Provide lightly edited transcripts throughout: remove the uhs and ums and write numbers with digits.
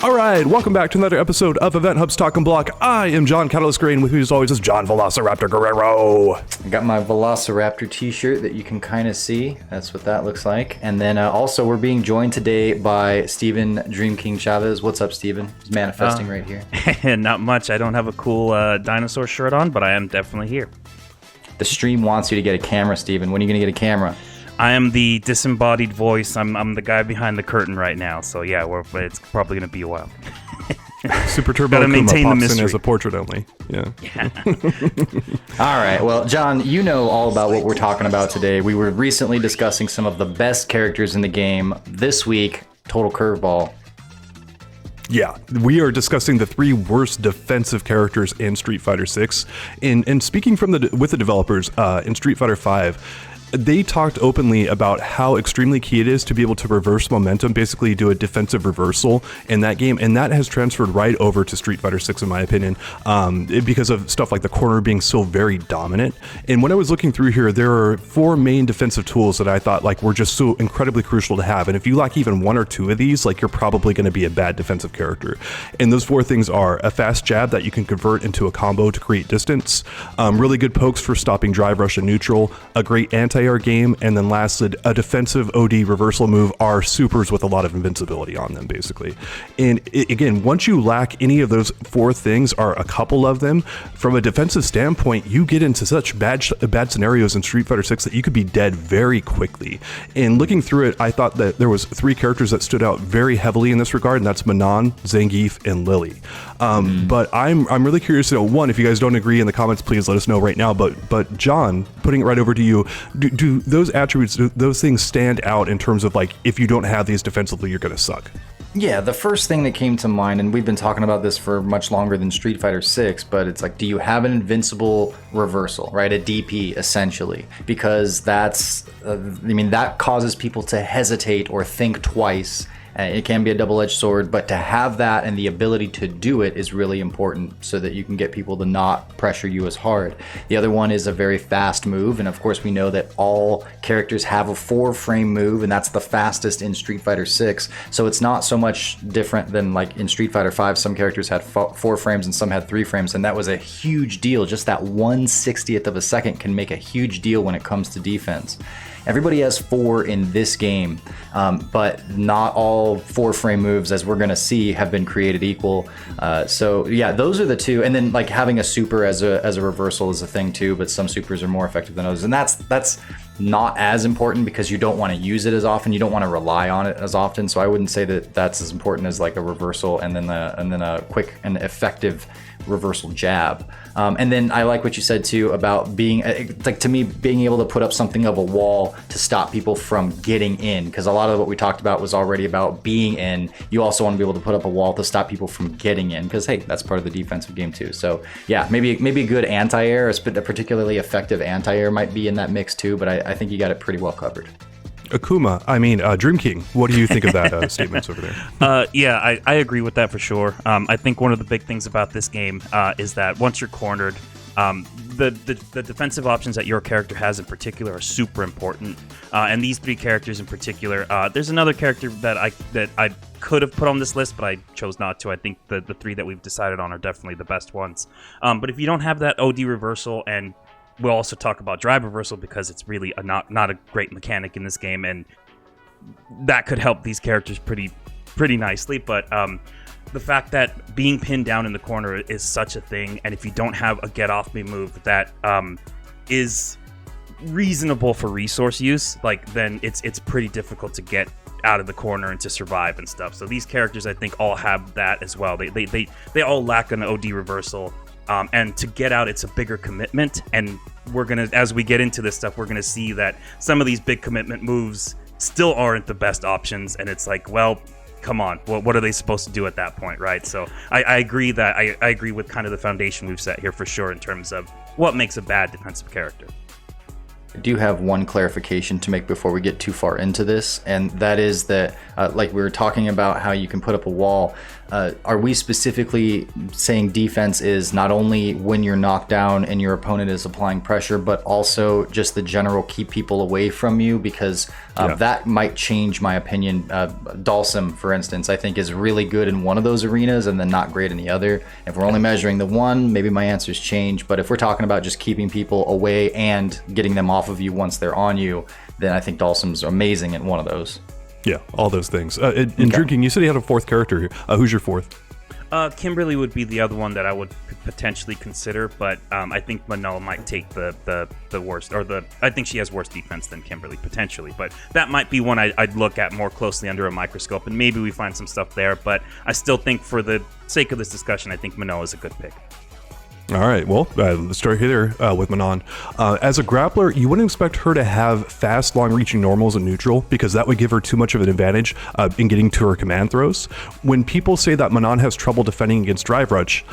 All right, welcome back to another episode of EventHubs Talking Block. I am John Catalyst Green, with me as always is John Velociraptor Guerrero. I got my Velociraptor t-shirt that you can kind of see. That's what that looks like. And then also we're being joined today by Steven Dream King Chavez. What's up, Steven? He's manifesting right here. Not much. I don't have a cool dinosaur shirt on, but I am definitely here. The stream wants you to get a camera, Steven. When are you going to get a camera? I am the disembodied voice. I'm the guy behind the curtain right now. So yeah, it's probably going to be a while. Super Turbo Gotta Kuma maintain the pops in mystery. as a portrait only. Yeah. All right. Well, John, you know all about what we're talking about today. We were recently discussing some of the best characters in the game. This week, total curveball. Yeah, we are discussing the 3 worst defensive characters in Street Fighter 6. And speaking with the developers in Street Fighter 5, they talked openly about how extremely key it is to be able to reverse momentum, basically do a defensive reversal in that game, and that has transferred right over to Street Fighter 6 in my opinion, because of stuff like the corner being so very dominant. And when I was looking through here, there are 4 main defensive tools that I thought like were just so incredibly crucial to have, and if you lack even 1 or 2 of these, like you're probably going to be a bad defensive character. And those 4 things are a fast jab that you can convert into a combo to create distance, really good pokes for stopping drive rush and neutral, a great anti-air game, and then lastly, a defensive OD reversal move are supers with a lot of invincibility on them, basically. And again, once you lack any of those 4 things, or a couple of them, from a defensive standpoint, you get into such bad scenarios in Street Fighter 6 that you could be dead very quickly. And looking through it, I thought that there was 3 characters that stood out very heavily in this regard, and that's Manon, Zangief, and Lily. But I'm really curious to know, one, if you guys don't agree in the comments, please let us know right now. But John, putting it right over to you, do those attributes, those things stand out in terms of like, if you don't have these defensively, you're going to suck? Yeah, the first thing that came to mind, and we've been talking about this for much longer than Street Fighter 6, but it's like, do you have an invincible reversal, right? A DP, essentially. Because that's, that causes people to hesitate or think twice. It can be a double-edged sword, but to have that and the ability to do it is really important so that you can get people to not pressure you as hard. The other one is a very fast move, and of course we know that all characters have a 4-frame move, and that's the fastest in Street Fighter 6. So it's not so much different than like in Street Fighter 5, some characters had 4 frames and some had 3 frames, and that was a huge deal. Just that 1/60th of a second can make a huge deal when it comes to defense. Everybody has 4 in this game, but not all 4-frame moves, as we're going to see, have been created equal. So yeah, those are the 2. And then like having a super as a reversal is a thing too, but some supers are more effective than others. And that's not as important because you don't want to use it as often. You don't want to rely on it as often. So I wouldn't say that that's as important as like a reversal and then a quick and effective reversal jab. And then I like what you said too about being, like, to me, being able to put up something of a wall to stop people from getting in, because a lot of what we talked about was already about being in. You also want to be able to put up a wall to stop people from getting in, because hey, that's part of the defensive game too. So yeah, maybe a good anti-air, a particularly effective anti-air might be in that mix too, but I think you got it pretty well covered. Akuma, Dream King, what do you think of that statements over there? Yeah, I agree with that for sure. I think one of the big things about this game is that once you're cornered, the defensive options that your character has in particular are super important. And these 3 characters in particular, there's another character that I could have put on this list, but I chose not to. I think the 3 that we've decided on are definitely the best ones. But if you don't have that OD reversal, and we'll also talk about drive reversal because it's really not a great mechanic in this game, and that could help these characters pretty nicely. But the fact that being pinned down in the corner is such a thing, and if you don't have a get off me move that is reasonable for resource use, like then it's pretty difficult to get out of the corner and to survive and stuff. So these characters, I think, all have that as well. They all lack an OD reversal. And to get out, it's a bigger commitment. And we're going to, as we get into this stuff, we're going to see that some of these big commitment moves still aren't the best options. And it's like, well, come on, what are they supposed to do at that point, right? So I agree that I agree with kind of the foundation we've set here for sure in terms of what makes a bad defensive character. I do have one clarification to make before we get too far into this, and that is that, like we were talking about how you can put up a wall, are we specifically saying defense is not only when you're knocked down and your opponent is applying pressure, but also just the general keep people away from you? Because that might change my opinion. Dalsum, for instance, I think is really good in one of those arenas and then not great in the other. If we're only measuring the one, maybe my answers change. But if we're talking about just keeping people away and getting them off of you once they're on you, then I think Dalsum's amazing at one of those. Yeah, all those things. In drinking, you said you had a fourth character here. Who's your fourth? Kimberly would be the other one that I would potentially consider, but I think Manoa might take the worst, or I think she has worse defense than Kimberly potentially, but that might be one I'd look at more closely under a microscope, and maybe we find some stuff there. But I still think, for the sake of this discussion, I think Manoa is a good pick. All right, well, let's start here with Manon. As a grappler, you wouldn't expect her to have fast, long-reaching normals in neutral, because that would give her too much of an advantage in getting to her command throws. When people say that Manon has trouble defending against Drive Rush,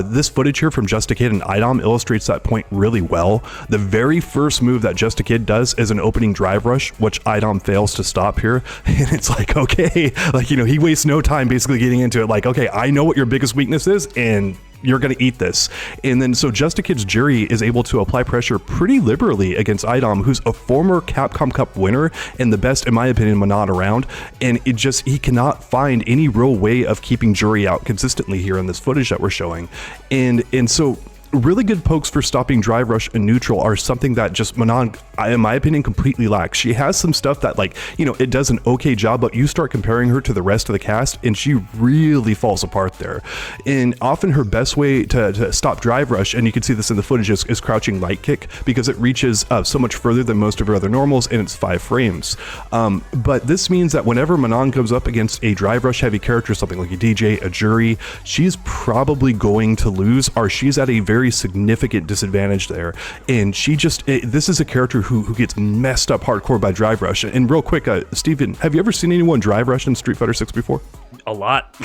this footage here from Just a Kid and IDOM illustrates that point really well. The very first move that Just a Kid does is an opening Drive Rush, which IDOM fails to stop here. And it's like, okay, like, you know, he wastes no time basically getting into it. Like, okay, I know what your biggest weakness is, and you're going to eat this. And then so Just a Kid's Jury is able to apply pressure pretty liberally against IDOM, who's a former Capcom Cup winner and the best, in my opinion, Manon around. And he cannot find any real way of keeping Jury out consistently here in this footage that we're showing. And so really good pokes for stopping Drive Rush and neutral are something that just Manon, in my opinion, completely lacks. She has some stuff that, like, you know, it does an okay job, but you start comparing her to the rest of the cast and she really falls apart there. And often her best way to stop Drive Rush, and you can see this in the footage, is crouching light kick, because it reaches so much further than most of her other normals, and it's 5 frames. But this means that whenever Manon comes up against a Drive Rush heavy character, something like a DJ, a Jury, she's probably going to lose, or she's at a very significant disadvantage there. And this is a character who gets messed up hardcore by Drive Rush. And real quick, Steven, have you ever seen anyone Drive Rush in Street Fighter 6 before? A lot.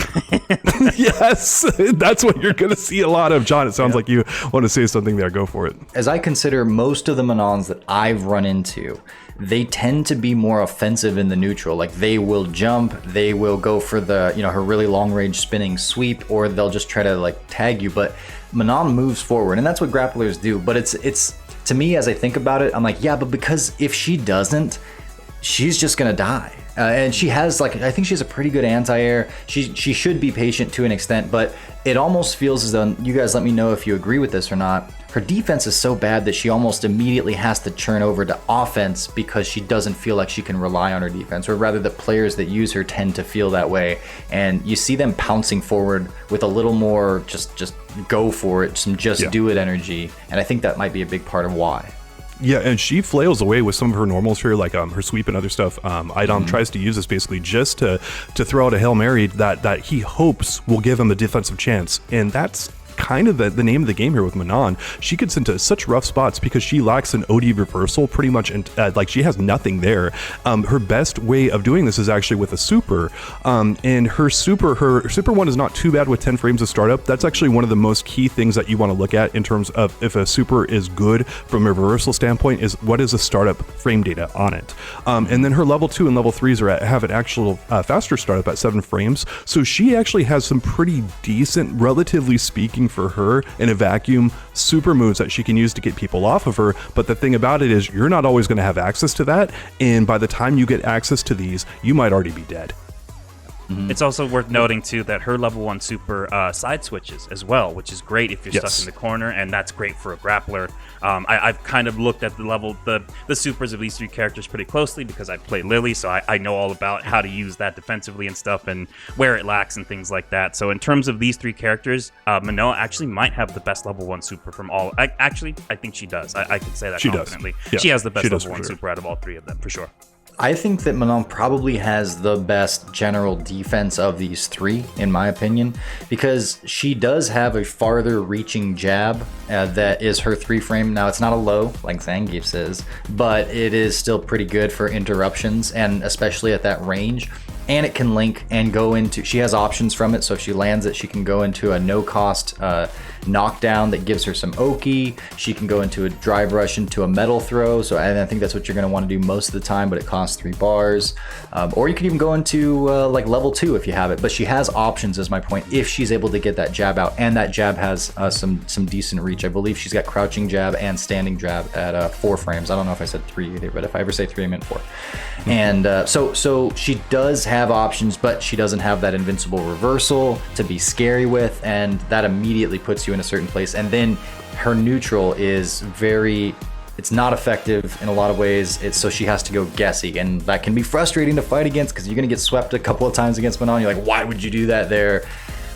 Yes, that's what you're going to see a lot of. John, it sounds like you want to say something there. Go for it. As I consider most of the Manons that I've run into, they tend to be more offensive in the neutral. Like, they will jump, they will go for the, you know, her really long range spinning sweep, or they'll just try to like tag you. But Manon moves forward, and that's what grapplers do. But it's to me, as I think about it, I'm like, yeah, but because if she doesn't, she's just gonna die. And she has, like, I think she has a pretty good anti-air. She should be patient to an extent, but it almost feels as though, you guys let me know if you agree with this or not, her defense is so bad that she almost immediately has to churn over to offense because she doesn't feel like she can rely on her defense, or rather the players that use her tend to feel that way. And you see them pouncing forward with a little more just go for it, some do it energy. And I think that might be a big part of why. Yeah, and she flails away with some of her normals here, like her sweep and other stuff. IDOM tries to use this basically just to throw out a Hail Mary that he hopes will give him a defensive chance. And that's kind of the name of the game here with Manon. She gets into such rough spots because she lacks an OD reversal pretty much, like she has nothing there. Her best way of doing this is actually with a super, and her super one is not too bad with 10 frames of startup. That's actually one of the most key things that you want to look at in terms of if a super is good from a reversal standpoint, is what is the startup frame data on it. And then her level 2 and level 3s have an actual faster startup at 7 frames, so she actually has some pretty decent, relatively speaking, for her in a vacuum, super moves that she can use to get people off of her. But the thing about it is, you're not always going to have access to that, and by the time you get access to these, you might already be dead. It's also worth noting too that her level 1 super side switches as well, which is great if you're stuck in the corner, and that's great for a grappler. I've kind of looked at the supers of these 3 characters pretty closely because I play Lily, so I know all about how to use that defensively and stuff, and where it lacks and things like that. So in terms of these 3 characters, Manoa actually might have the best level 1 super from all. I think she does. I can say that confidently. Yeah, she has the best level 1 super out of all 3 of them for sure. I think that Manon probably has the best general defense of these 3, in my opinion, because she does have a farther reaching jab that is her 3 frame. Now, it's not a low, like Zangief says, but it is still pretty good for interruptions, and especially at that range. and it can link and go into, she has options from it. So if she lands it, she can go into a no cost knockdown that gives her some Oki. She can go into a drive rush into a metal throw. So I think that's what you're going to want to do most of the time, but it costs 3 bars. Or you could even go into like level 2 if you have it. But she has options, is my point, if she's able to get that jab out. And that jab has some decent reach. I believe she's got crouching jab and standing jab at 4 frames. I don't know if I said 3 either, but if I ever say 3, I meant 4. And so she does have options, but she doesn't have that invincible reversal to be scary with, and that immediately puts you in a certain place. And then her neutral is it's not effective in a lot of ways. So she has to go guessy, and that can be frustrating to fight against because you're going to get swept a couple of times against Manon. You're like, why would you do that there?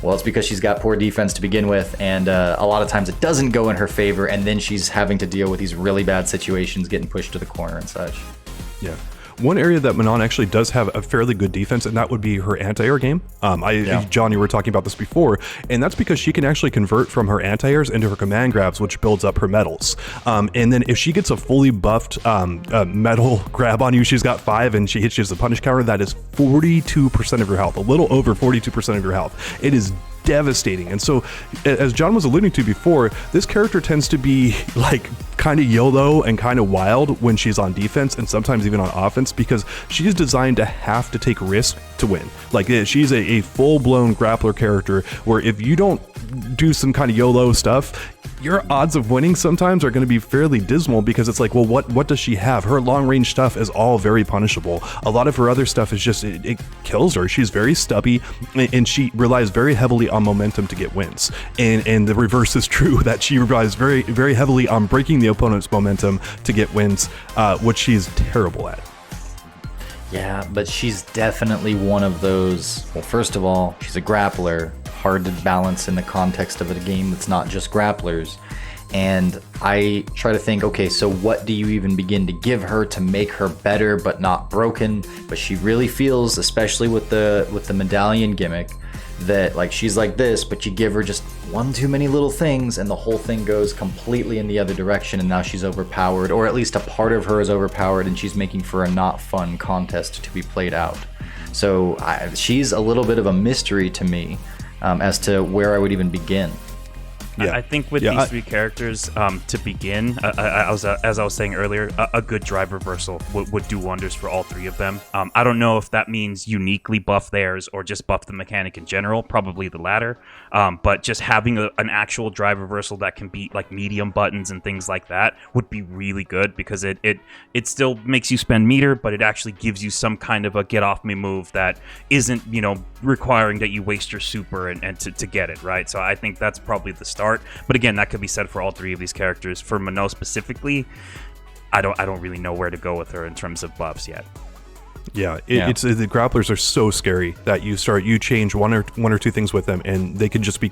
Well, it's because she's got poor defense to begin with, and a lot of times it doesn't go in her favor, and then she's having to deal with these really bad situations, getting pushed to the corner and such. Yeah. One area that Manon actually does have a fairly good defense, and that would be her anti-air game. John, you were talking about this before, and that's because she can actually convert from her anti-airs into her command grabs, which builds up her medals. And then if she gets a fully buffed medal grab on you, she's got 5, and she hits you as a punish counter, that is 42% of your health, a little over 42% of your health. It is devastating. And so, as John was alluding to before, this character tends to be like kind of YOLO and kind of wild when she's on defense, and sometimes even on offense, because she's designed to have to take risk to win. Like, she's a full-blown grappler character where if you don't do some kind of YOLO stuff, your odds of winning sometimes are going to be fairly dismal, because it's like, well, what does she have? Her long range stuff is all very punishable. A lot of her other stuff is just, it kills her. She's very stubby, and she relies very heavily on momentum to get wins. And the reverse is true, that she relies very, very heavily on breaking the opponent's momentum to get wins, which she's terrible at. Yeah, but she's definitely one of those. Well, first of all, she's a grappler, hard to balance in the context of a game that's not just grapplers. And I try to think, okay, so what do you even begin to give her to make her better but not broken? But she really feels, especially with the medallion gimmick, that like she's like this, but you give her just one too many little things and the whole thing goes completely in the other direction, and now she's overpowered, or at least a part of her is overpowered, and she's making for a not fun contest to be played out. So she's a little bit of a mystery to me as to where I would even begin. Yeah. I think with these 3 characters, to begin, as I was saying earlier, a good drive reversal would do wonders for all 3 of them. I don't know if that means uniquely buff theirs or just buff the mechanic in general, probably the latter. But just having an actual drive reversal that can beat like medium buttons and things like that would be really good, because it still makes you spend meter, but it actually gives you some kind of a get off me move that isn't, requiring that you waste your super and to get it, right? So I think that's probably the start. But again, that could be said for all 3 of these characters. For Manon specifically, I don't really know where to go with her in terms of buffs yet. It's the grapplers are so scary that you change one or 2 things with them, and they can just be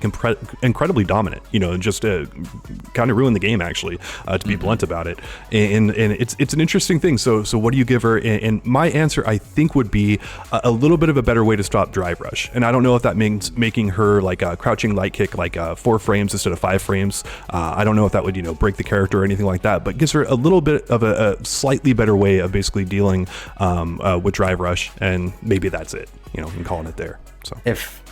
incredibly dominant, and just kind of ruin the game, actually, to be blunt about it. And it's an interesting thing. So what do you give her? And my answer, I think, would be a little bit of a better way to stop drive rush. And I don't know if that means making her like a crouching light kick, like 4 frames instead of 5 frames. I don't know if that would break the character or anything like that, but gives her a little bit of a slightly better way of basically dealing with drive rush, and maybe that's it, and calling it there.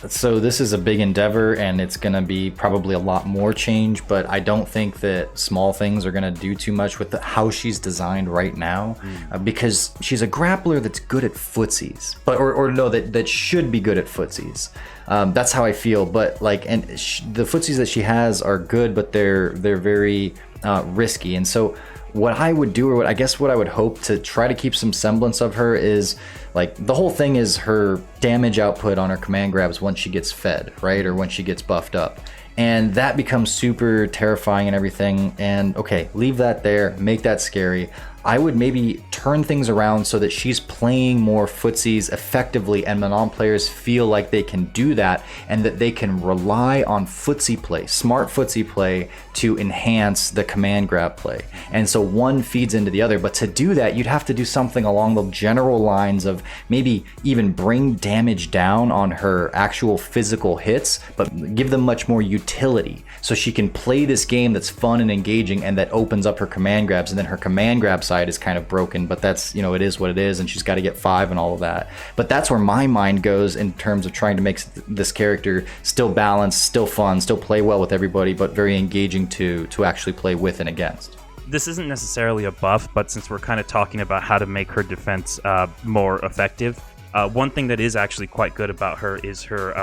So this is a big endeavor, and it's going to be probably a lot more change, but I don't think that small things are going to do too much with how she's designed right now, because she's a grappler that's good at footsies, but or no, that should be good at footsies. That's how I feel. But like, and the footsies that she has are good, but they're very risky. And so what I would do, or what I would hope to try to keep some semblance of her, is like the whole thing is her damage output on her command grabs once she gets fed, right? Or when she gets buffed up. And that becomes super terrifying and everything. And okay, leave that there, make that scary. I would maybe turn things around so that she's playing more footsies effectively, and Manon players feel like they can do that, and that they can rely on footsie play, smart footsie play, to enhance the command grab play. And so one feeds into the other. But to do that, you'd have to do something along the general lines of maybe even bring damage down on her actual physical hits, but give them much more utility, so she can play this game that's fun and engaging and that opens up her command grabs, and then her command grab side side is kind of broken, but that's, it is what it is, and she's got to get 5 and all of that. But that's where my mind goes in terms of trying to make this character still balanced, still fun, still play well with everybody, but very engaging to actually play with and against. This isn't necessarily a buff, but since we're kind of talking about how to make her defense more effective, one thing that is actually quite good about her is her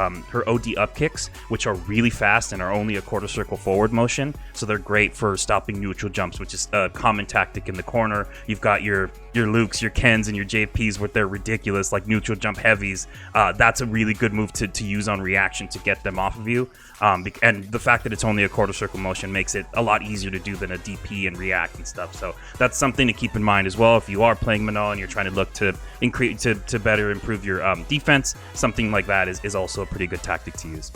OD up kicks, which are really fast and are only a quarter circle forward motion. So they're great for stopping neutral jumps, which is a common tactic in the corner. You've got your Lukes, your Kens, and your JPs with their ridiculous like neutral jump heavies. That's a really good move to use on reaction to get them off of you. And the fact that it's only a quarter circle motion makes it a lot easier to do than a DP and react and stuff. So that's something to keep in mind as well. If you are playing Manon and you're trying to look to increase to better improve your defense, something like that is also a pretty good tactic to use.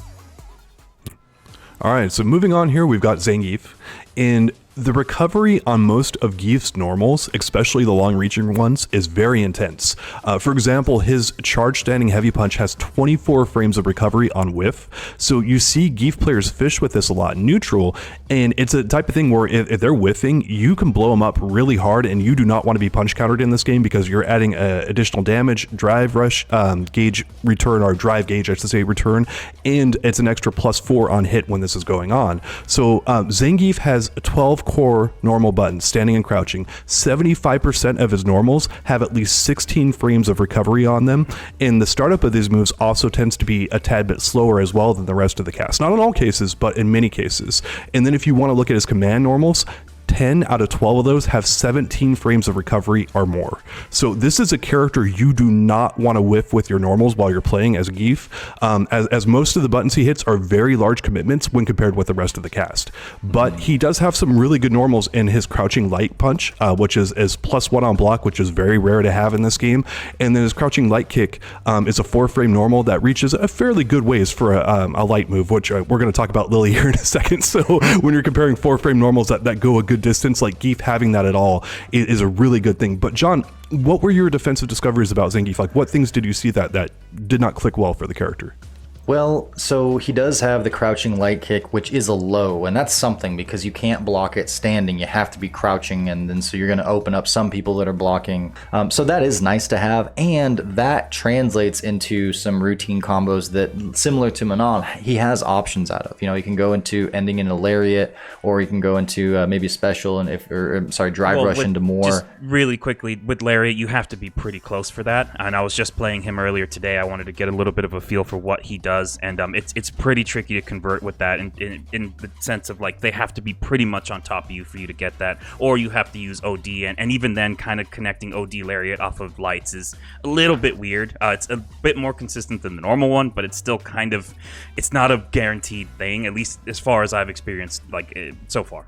All right, so moving on here, we've got Zangief, and the recovery on most of Gief's normals, especially the long-reaching ones, is very intense. For example, his charge standing heavy punch has 24 frames of recovery on whiff, so you see Gief players fish with this a lot in neutral, and it's a type of thing where if they're whiffing, you can blow them up really hard, and you do not want to be punch countered in this game because you're adding additional damage, drive rush, gauge return, or drive gauge, I should say, return, and it's an extra +4 on hit when this is going on. So Zangief has 12 core normal buttons, standing and crouching. 75% of his normals have at least 16 frames of recovery on them, and the startup of these moves also tends to be a tad bit slower as well than the rest of the cast. Not in all cases, but in many cases. And then if you want to look at his command normals, 10 out of 12 of those have 17 frames of recovery or more. So this is a character you do not want to whiff with your normals while you're playing as Gief, as most of the buttons he hits are very large commitments when compared with the rest of the cast. But he does have some really good normals in his crouching light punch, which is +1 on block, which is very rare to have in this game. And then his crouching light kick is a 4-frame normal that reaches a fairly good ways for a light move, which we're going to talk about Lily here in a second. So when you're comparing 4-frame normals that go a good distance, like Gief having that at all is a really good thing. But John, what were your defensive discoveries about Zangief? Like, what things did you see that did not click well for the character? Well, so he does have the crouching light kick, which is a low, and that's something because you can't block it standing. You have to be crouching, and then so you're going to open up some people that are blocking. So that is nice to have, and that translates into some routine combos that, similar to Manon, he has options out of. He can go into ending in a lariat, or he can go into maybe a special, and drive rush into more. Just really quickly, with lariat, you have to be pretty close for that, and I was just playing him earlier today. I wanted to get a little bit of a feel for what he does. And it's pretty tricky to convert with that in the sense of like they have to be pretty much on top of you for you to get that, or you have to use OD, and even then kind of connecting OD lariat off of lights is a little bit weird. It's a bit more consistent than the normal one, but it's still it's not a guaranteed thing, at least as far as I've experienced so far.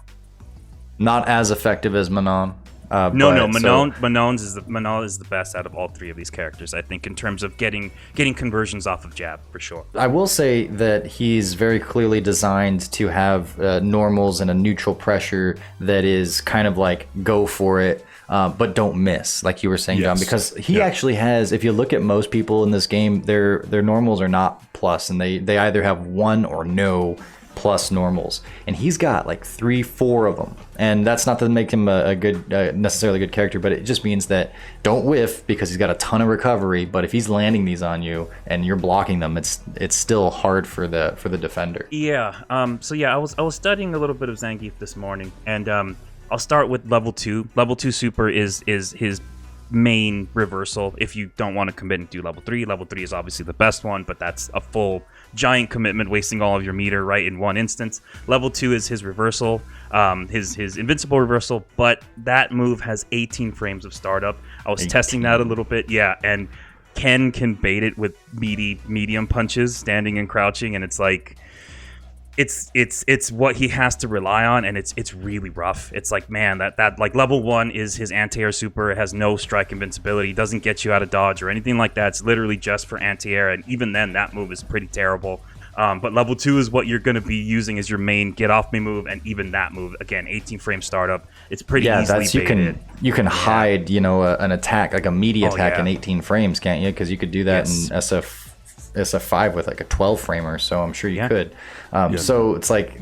Not as effective as Manon. Manon is the best out of all three of these characters, I think, in terms of getting conversions off of jab, for sure. I will say that he's very clearly designed to have normals and a neutral pressure that is kind of like go for it, but don't miss, like you were saying, John, because he actually has, if you look at most people in this game, their normals are not plus, and they either have 1 or no plus normals, and he's got like 3-4 of them, and that's not to make him a good necessarily good character, but it just means that don't whiff because he's got a ton of recovery, but if he's landing these on you and you're blocking them, it's still hard for the defender. I was studying a little bit of Zangief this morning, and I'll start with level 2. Level 2 super is his main reversal if you don't want to commit and do level 3. Level 3 is obviously the best one, but that's a full giant commitment, wasting all of your meter right in one instance. Level 2 is his reversal, his invincible reversal, but that move has 18 frames of startup. I was testing that a little bit, and Ken can bait it with medium punches, standing and crouching, and it's like it's what he has to rely on, and it's really rough. It's like, man, that like level 1 is his anti-air super. It has no strike invincibility, doesn't get you out of dodge or anything like that. It's literally just for anti-air, and even then that move is pretty terrible. But level 2 is what you're going to be using as your main get off me move, and even that move, again, 18 frame startup, it's pretty easily baited. You can hide an attack, like a media attack in 18 frames, can't you? Because you could do that in SF SF5 with like a 12 framer, so I'm sure you Yeah. could. So it's like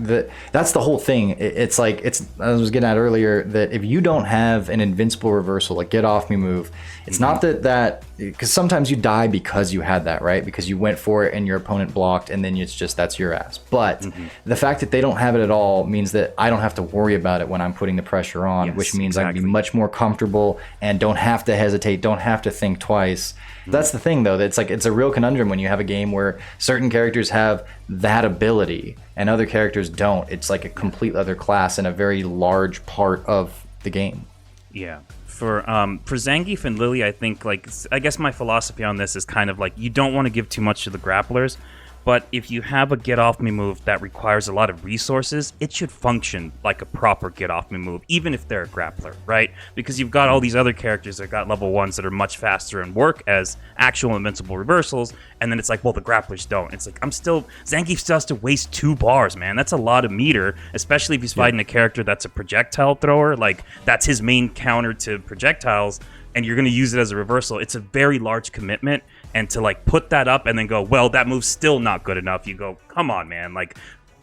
that's the whole thing. It's like I was getting at earlier that if you don't have an invincible reversal, like get off me move, it's not that because sometimes you die because you had that, right? Because you went for it and your opponent blocked, and then it's just that's your ass. But the fact that they don't have it at all means that I don't have to worry about it when I'm putting the pressure on, Yes, which means I can be exactly. much more comfortable and don't have to hesitate, don't have to think twice. That's the thing, though. That's like it's a real conundrum when you have a game where certain characters have that ability and other characters don't. It's like a complete other class and a very large part of the game. Yeah. For Zangief and Lily, I think I guess my philosophy on this is kind of like you don't want to give too much to the grapplers, but if you have a get off me move that requires a lot of resources, it should function like a proper get off me move, even if they're a grappler, right? Because you've got all these other characters that got level 1s that are much faster and work as actual invincible reversals, and then it's like, well, the grapplers don't. It's like Zangief still has to waste 2 bars, man. That's a lot of meter, especially if he's fighting a character that's a projectile thrower. Like that's his main counter to projectiles, and you're going to use it as a reversal. It's a very large commitment, and to like put that up and then go, well, that move's still not good enough. You go, come on, man. Like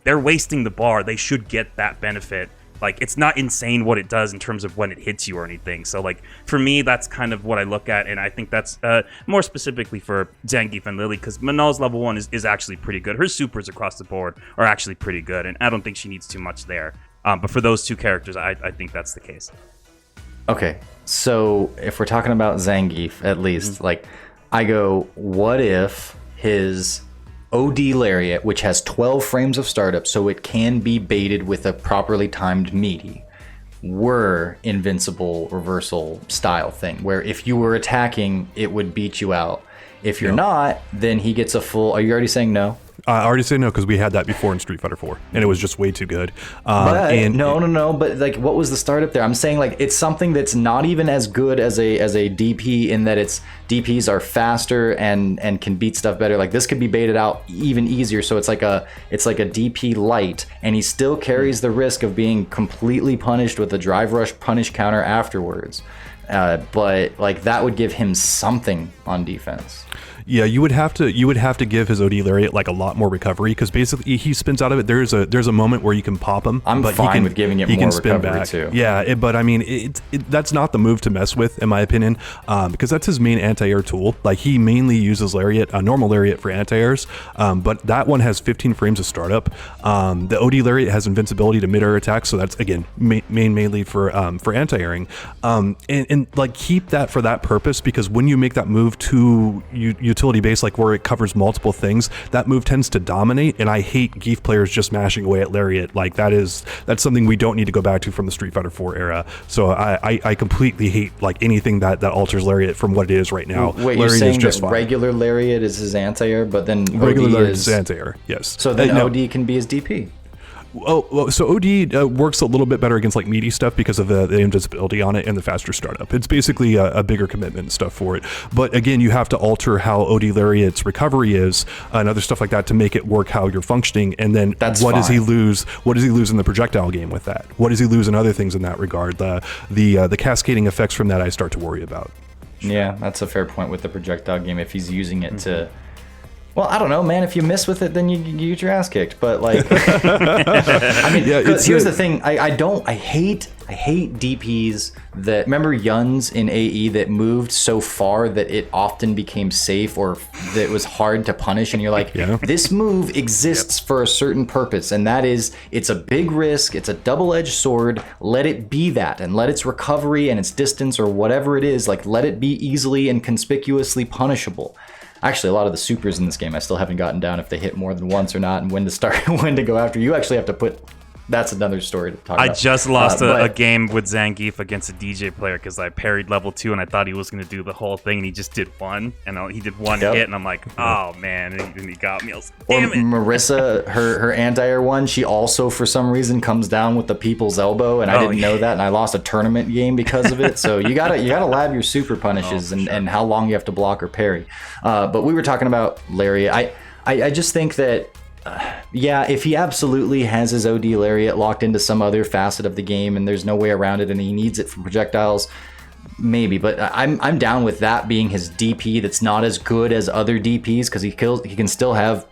they're wasting the bar. They should get that benefit. Like it's not insane what it does in terms of when it hits you or anything. So like for me, that's kind of what I look at, and I think that's more specifically for Zangief and Lily, because Manal's level 1 is actually pretty good. Her supers across the board are actually pretty good, and I don't think she needs too much there. But for those 2 characters, I think that's the case. Okay, so if we're talking about Zangief, at least, like, I go, what if his OD Lariat, which has 12 frames of startup, so it can be baited with a properly timed meaty, were invincible reversal style thing, where if you were attacking, it would beat you out. If you're not, then he gets a full... Are you already saying no? I already say no because we had that before in Street Fighter 4, and it was just way too good. But no. But like, what was the startup there? I'm saying like it's something that's not even as good as a DP in that its DPs are faster and can beat stuff better. Like this could be baited out even easier. So it's like a DP light, and he still carries the risk of being completely punished with a drive rush punish counter afterwards. But like that would give him something on defense. Yeah, you would have to give his OD Lariat like a lot more recovery, because basically he spins out of it. There's a moment where you can pop him. I'm but fine with giving it more recovery too. Yeah, but I mean, that's not the move to mess with, in my opinion, because that's his main anti-air tool. Like he mainly uses Lariat, a normal Lariat for anti-airs, but that one has 15 frames of startup. The OD Lariat has invincibility to mid-air attacks, so that's again mainly for anti-airing, and like keep that for that purpose, because when you make that move to utility base, like where it covers multiple things, that move tends to dominate, and I hate Geef players just mashing away at Lariat. Like that's something we don't need to go back to from the Street Fighter 4 era. So I completely hate like anything that alters Lariat from what it is right now. Wait, Lariat you're saying is just that fine. Regular Lariat is his anti-air, but then Regular OD Lariat is is anti-air, yes. So then no. OD can be his DP. Oh, so OD works a little bit better against like meaty stuff because of the invincibility on it and the faster startup. It's basically a bigger commitment and stuff for it. But again, you have to alter how OD Lariat's recovery is and other stuff like that to make it work how you're functioning. And then what does he lose? What does he lose in the projectile game with that? What does he lose in other things in that regard? The cascading effects from that I start to worry about. Yeah, that's a fair point with the projectile game. If he's using it to... Well, I don't know, man. If you miss with it, then you get your ass kicked. But like, I mean, here's the thing. I hate DPs that, remember Yuns in AE that moved so far that it often became safe or that it was hard to punish. And you're like, this move exists for a certain purpose. And that is, it's a big risk. It's a double-edged sword. Let it be that, and let its recovery and its distance or whatever it is, like let it be easily and conspicuously punishable. Actually, a lot of the supers in this game, I still haven't gotten down if they hit more than once or not, and when to start and when to go after. You actually have to put... That's another story to talk about. I just lost a game with Zangief against a DJ player because I parried level 2 and I thought he was going to do the whole thing, and he just did one. And he did one hit, and I'm like, oh, man. And he got me. I was like, damn it. Marissa, her anti-air one, she also, for some reason, comes down with the people's elbow, and I didn't know that, and I lost a tournament game because of it. So you gotta lab your super punishes and how long you have to block or parry. But we were talking about Lariat. I just think that... if he absolutely has his OD Lariat locked into some other facet of the game and there's no way around it and he needs it for projectiles, Maybe, but I'm down with that being his DP that's not as good as other DPs, because he can still have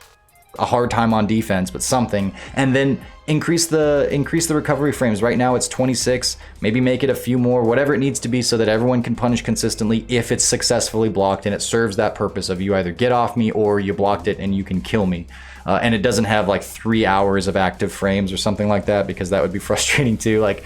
a hard time on defense, but something. And then increase the recovery frames. Right now it's 26, maybe make it a few more, whatever it needs to be, so that everyone can punish consistently if it's successfully blocked and it serves that purpose of you either get off me or you blocked it and you can kill me. And it doesn't have like 3 hours of active frames or something like that, because that would be frustrating too. Like,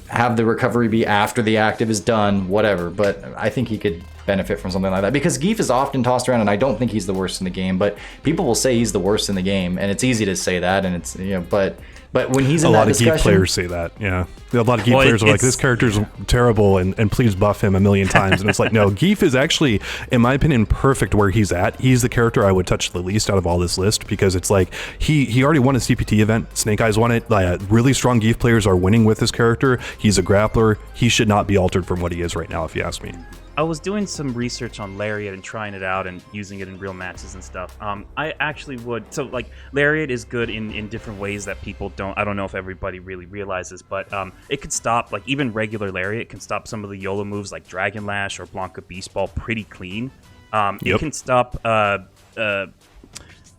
have the recovery be after the active is done, whatever. But I think he could benefit from something like that, because Geef is often tossed around, and I don't think he's the worst in the game, but people will say he's the worst in the game, and it's easy to say that, and it's, you know, but when he's in that discussion, a lot of Geef players say that. Yeah, a lot of Geef players are like, this character's terrible, and please buff him a million times. And it's like, no, Geef is actually, in my opinion, perfect where he's at. He's the character I would touch the least out of all this list, because it's like he already won a CPT event. Snake Eyes won it. Really strong Geef players are winning with this character. He's a grappler. He should not be altered from what he is right now, if you ask me. I was doing some research on Lariat and trying it out and using it in real matches and stuff. I actually would. So, like, Lariat is good in different ways that people don't. I don't know if everybody really realizes, but it could stop, like, even regular Lariat can stop some of the YOLO moves like Dragon Lash or Blanca Beast Ball pretty clean. It can stop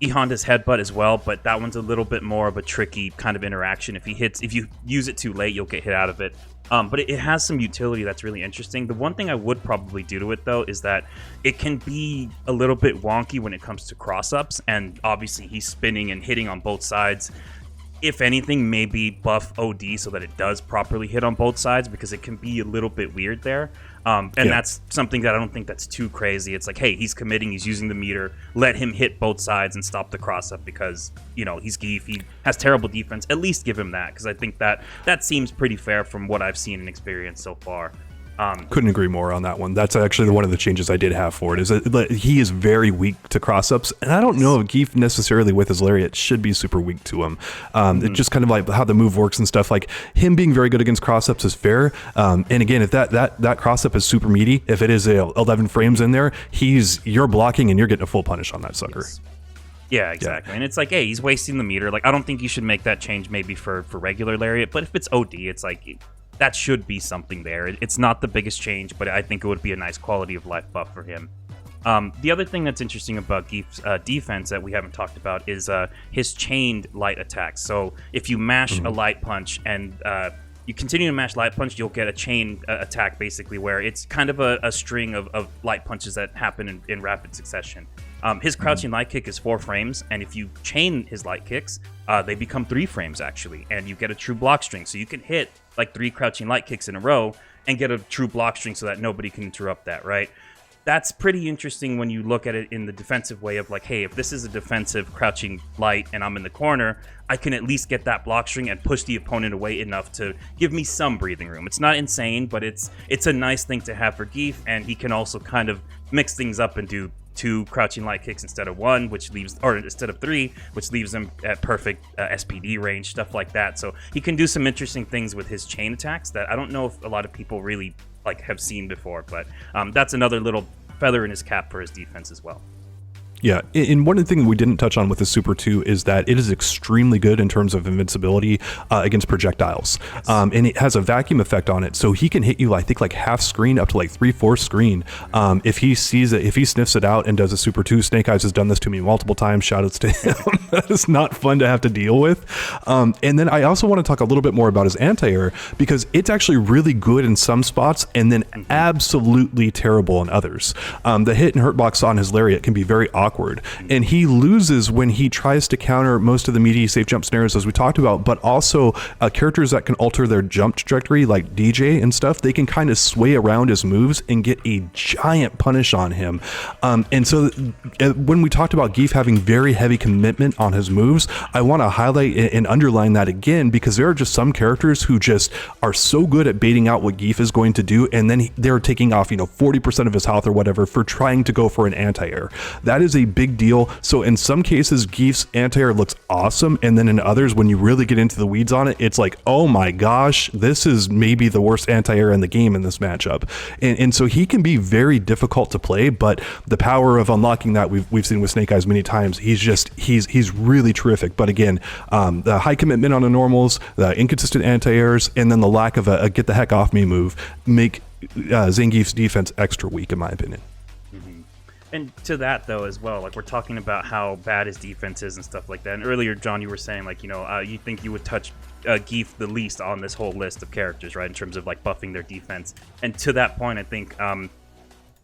E-Honda's Headbutt as well, but that one's a little bit more of a tricky kind of interaction. If you use it too late, you'll get hit out of it. But it has some utility that's really interesting. The one thing I would probably do to it, though, is that it can be a little bit wonky when it comes to cross-ups, and obviously he's spinning and hitting on both sides. If anything, maybe buff OD so that it does properly hit on both sides, because it can be a little bit weird there. That's something that I don't think that's too crazy. It's like, hey, he's committing, he's using the meter, let him hit both sides and stop the cross-up, because, you know, he's Geef, he has terrible defense. At least give him that, because I think that seems pretty fair from what I've seen and experienced so far. Couldn't agree more on that one. That's actually one of the changes I did have for it, is that he is very weak to cross-ups, and I don't know if Geef necessarily with his Lariat should be super weak to him. It's just kind of like how the move works and stuff. Like, him being very good against cross-ups is fair, and again, if that cross-up is super meaty, if it is 11 frames in there, you're blocking and you're getting a full punish on that sucker. Yes. Yeah, exactly. Yeah. And it's like, hey, he's wasting the meter. Like, I don't think you should make that change maybe for regular Lariat, but if it's OD, it's like, that should be something there. It's not the biggest change, but I think it would be a nice quality of life buff for him. The other thing that's interesting about Geef's defense that we haven't talked about is his chained light attacks. So if you mash a light punch and you continue to mash light punch, you'll get a chain attack, basically, where it's kind of a string of light punches that happen in rapid succession. His crouching light kick is 4 frames, and if you chain his light kicks, they become 3 frames, actually, and you get a true block string. So you can hit like 3 crouching light kicks in a row and get a true block string so that nobody can interrupt that, right? That's pretty interesting when you look at it in the defensive way of like, hey, if this is a defensive crouching light and I'm in the corner, I can at least get that block string and push the opponent away enough to give me some breathing room. It's not insane, but it's a nice thing to have for Geef, and he can also kind of mix things up and do 2 crouching light kicks instead of 1, instead of 3, which leaves him at perfect SPD range, stuff like that. So he can do some interesting things with his chain attacks that I don't know if a lot of people really have seen before, but that's another little feather in his cap for his defense as well. Yeah, and one of the things we didn't touch on with the Super 2 is that it is extremely good in terms of invincibility against projectiles. Yes. And it has a vacuum effect on it, so he can hit you, I think, like half screen up to like 3/4 screen. If he sees it, if he sniffs it out and does a Super 2, Snake Eyes has done this to me multiple times. Shoutouts to him. That is not fun to have to deal with. And then I also want to talk a little bit more about his anti-air, because it's actually really good in some spots and then absolutely terrible in others. The hit and hurt box on his Lariat can be very awkward. And he loses when he tries to counter most of the meaty safe jump snares, as we talked about, but also characters that can alter their jump trajectory, like DJ and stuff, they can kind of sway around his moves and get a giant punish on him. And so when we talked about Geef having very heavy commitment on his moves, I want to highlight and underline that again, because there are just some characters who just are so good at baiting out what Geef is going to do, and then they're taking off 40% of his health or whatever for trying to go for an anti-air. That is a big deal. So in some cases, Geef's anti-air looks awesome, and then in others, when you really get into the weeds on it, it's like, oh my gosh, this is maybe the worst anti-air in the game in this matchup. And so he can be very difficult to play, but the power of unlocking that we've seen with Snake Eyes many times. He's really terrific. But again, the high commitment on the normals, the inconsistent anti-airs, and then the lack of a get the heck off me move make Zangief's defense extra weak, in my opinion. And to that, though, as well, like we're talking about how bad his defense is and stuff like that. And earlier, John, you were saying, like, you think you would touch Gief the least on this whole list of characters, right, in terms of, like, buffing their defense. And to that point, I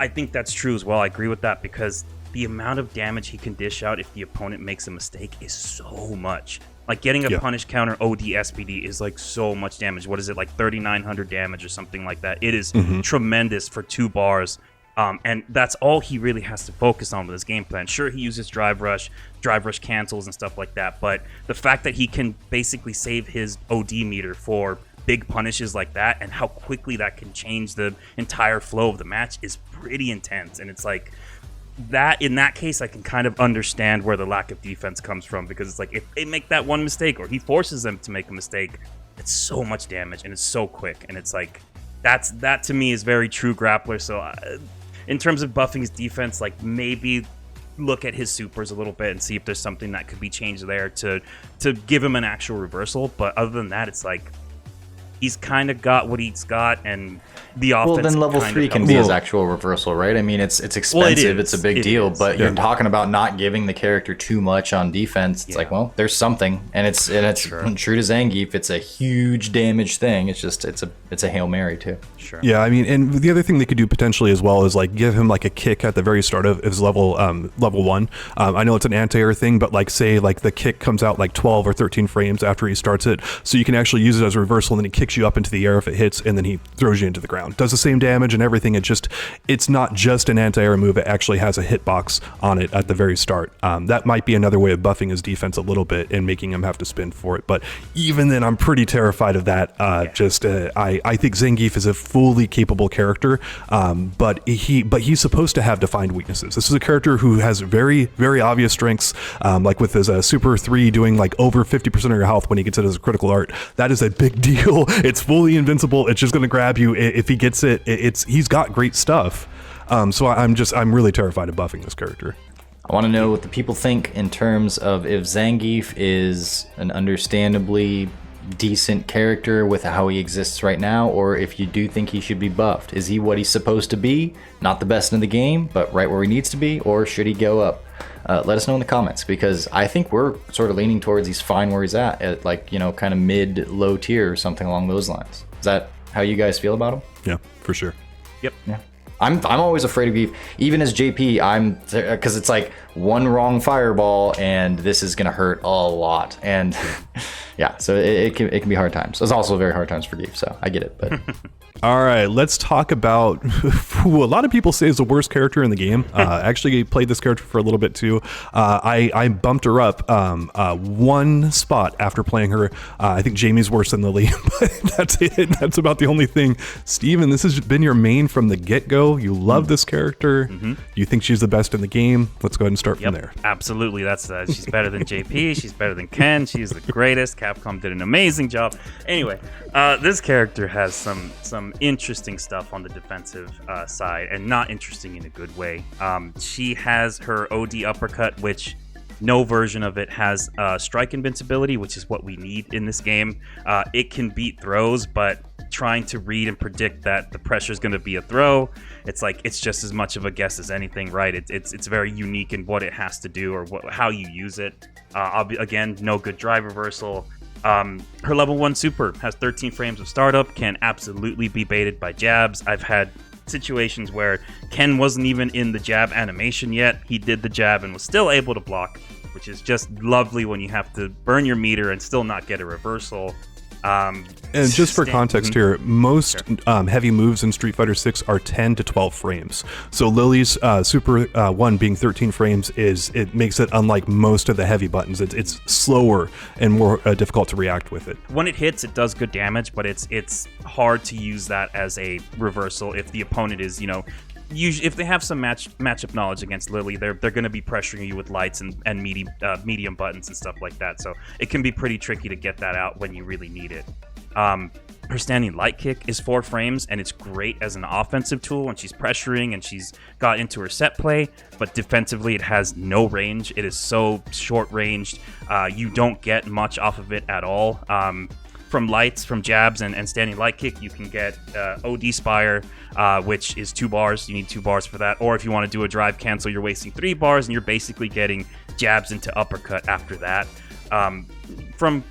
think that's true as well. I agree with that because the amount of damage he can dish out if the opponent makes a mistake is so much. Like, getting a punish counter OD SPD is, like, so much damage. What is it, like 3,900 damage or something like that? It is tremendous for 2 bars. And that's all he really has to focus on with his game plan. Sure, he uses drive rush cancels and stuff like that, but the fact that he can basically save his OD meter for big punishes like that and how quickly that can change the entire flow of the match is pretty intense. And it's like that in that case, I can kind of understand where the lack of defense comes from, because it's like if they make that one mistake or he forces them to make a mistake, it's so much damage and it's so quick. And it's like that to me is very true grappler. So in terms of buffing his defense, like maybe look at his supers a little bit and see if there's something that could be changed there to give him an actual reversal. But other than that, it's like he's kind of got what he's got, and the offense. Well, then level 3 can be his actual reversal, right? I mean, it's expensive, it's a big deal, but you're talking about not giving the character too much on defense. It's like, well, there's something, and it's true to Zangief. It's a huge damage thing. It's just it's a Hail Mary too. Sure. Yeah, I mean, and the other thing they could do potentially as well is like give him like a kick at the very start of his level 1. I know it's an anti-air thing, but like say like the kick comes out like 12 or 13 frames after he starts it, so you can actually use it as a reversal, and then he kicks you up into the air if it hits, and then he throws you into the ground. Does the same damage and everything. It's not just an anti-air move. It actually has a hitbox on it at the very start. That might be another way of buffing his defense a little bit and making him have to spin for it. But even then, I'm pretty terrified of that. I think Zangief is a fully capable character, but he's supposed to have defined weaknesses. This is a character who has very, very obvious strengths, like with his Super 3 doing like over 50% of your health when he gets it as a critical art. That is a big deal. It's fully invincible. It's just going to grab you if he gets it. He's got great stuff. So I'm really terrified of buffing this character. I want to know what the people think in terms of if Zangief is an understandably decent character with how he exists right now, or if you do think he should be buffed. Is he what he's supposed to be? Not the best in the game, but right where he needs to be, or should he go up? Let us know in the comments, because I think we're sort of leaning towards he's fine where he's at like, kind of mid-low tier or something along those lines. Is that how you guys feel about him? Yeah, for sure. Yep. Yeah. I'm always afraid of Gief. Even as JP, because it's like one wrong fireball and this is gonna hurt a lot. And yeah, so it can be hard times. It's also very hard times for Gief, so I get it. But all right, let's talk about who a lot of people say is the worst character in the game. Actually played this character for a little bit too. I bumped her up one spot after playing her. I think Jamie's worse than Lily, but that's it. That's about the only thing. Steven, this has been your main from the get-go. You love this character. Mm-hmm. You think she's the best in the game. Let's go ahead and start from there. Absolutely. That's she's better than JP. She's better than Ken. She's the greatest. Capcom did an amazing job. Anyway, this character has some interesting stuff on the defensive side, and not interesting in a good way. She has her OD uppercut, which no version of it has strike invincibility, which is what we need in this game. It can beat throws, but trying to read and predict that the pressure is going to be a throw, it's just as much of a guess as anything, right? It's very unique in what it has to do or how you use it. Again, no good drive reversal. Her level 1 super has 13 frames of startup, can absolutely be baited by jabs. I've had situations where Ken wasn't even in the jab animation yet. He did the jab and was still able to block, which is just lovely when you have to burn your meter and still not get a reversal. And just for context here, most heavy moves in Street Fighter 6 are 10 to 12 frames. So Lily's Super 1 being 13 frames it makes it unlike most of the heavy buttons. It's slower and more difficult to react with it. When it hits, it does good damage, but it's hard to use that as a reversal if the opponent is, usually, if they have some matchup knowledge against Lily, they're going to be pressuring you with lights and medium buttons and stuff like that. So it can be pretty tricky to get that out when you really need it. Her standing light kick is 4 frames, and it's great as an offensive tool when she's pressuring and she's got into her set play, but defensively it has no range. It is so short ranged. You don't get much off of it at all. from lights, from jabs, and standing light kick, you can get OD Spire, which is 2 bars. You need 2 bars for that. Or if you want to do a drive cancel, you're wasting 3 bars, and you're basically getting jabs into uppercut after that. From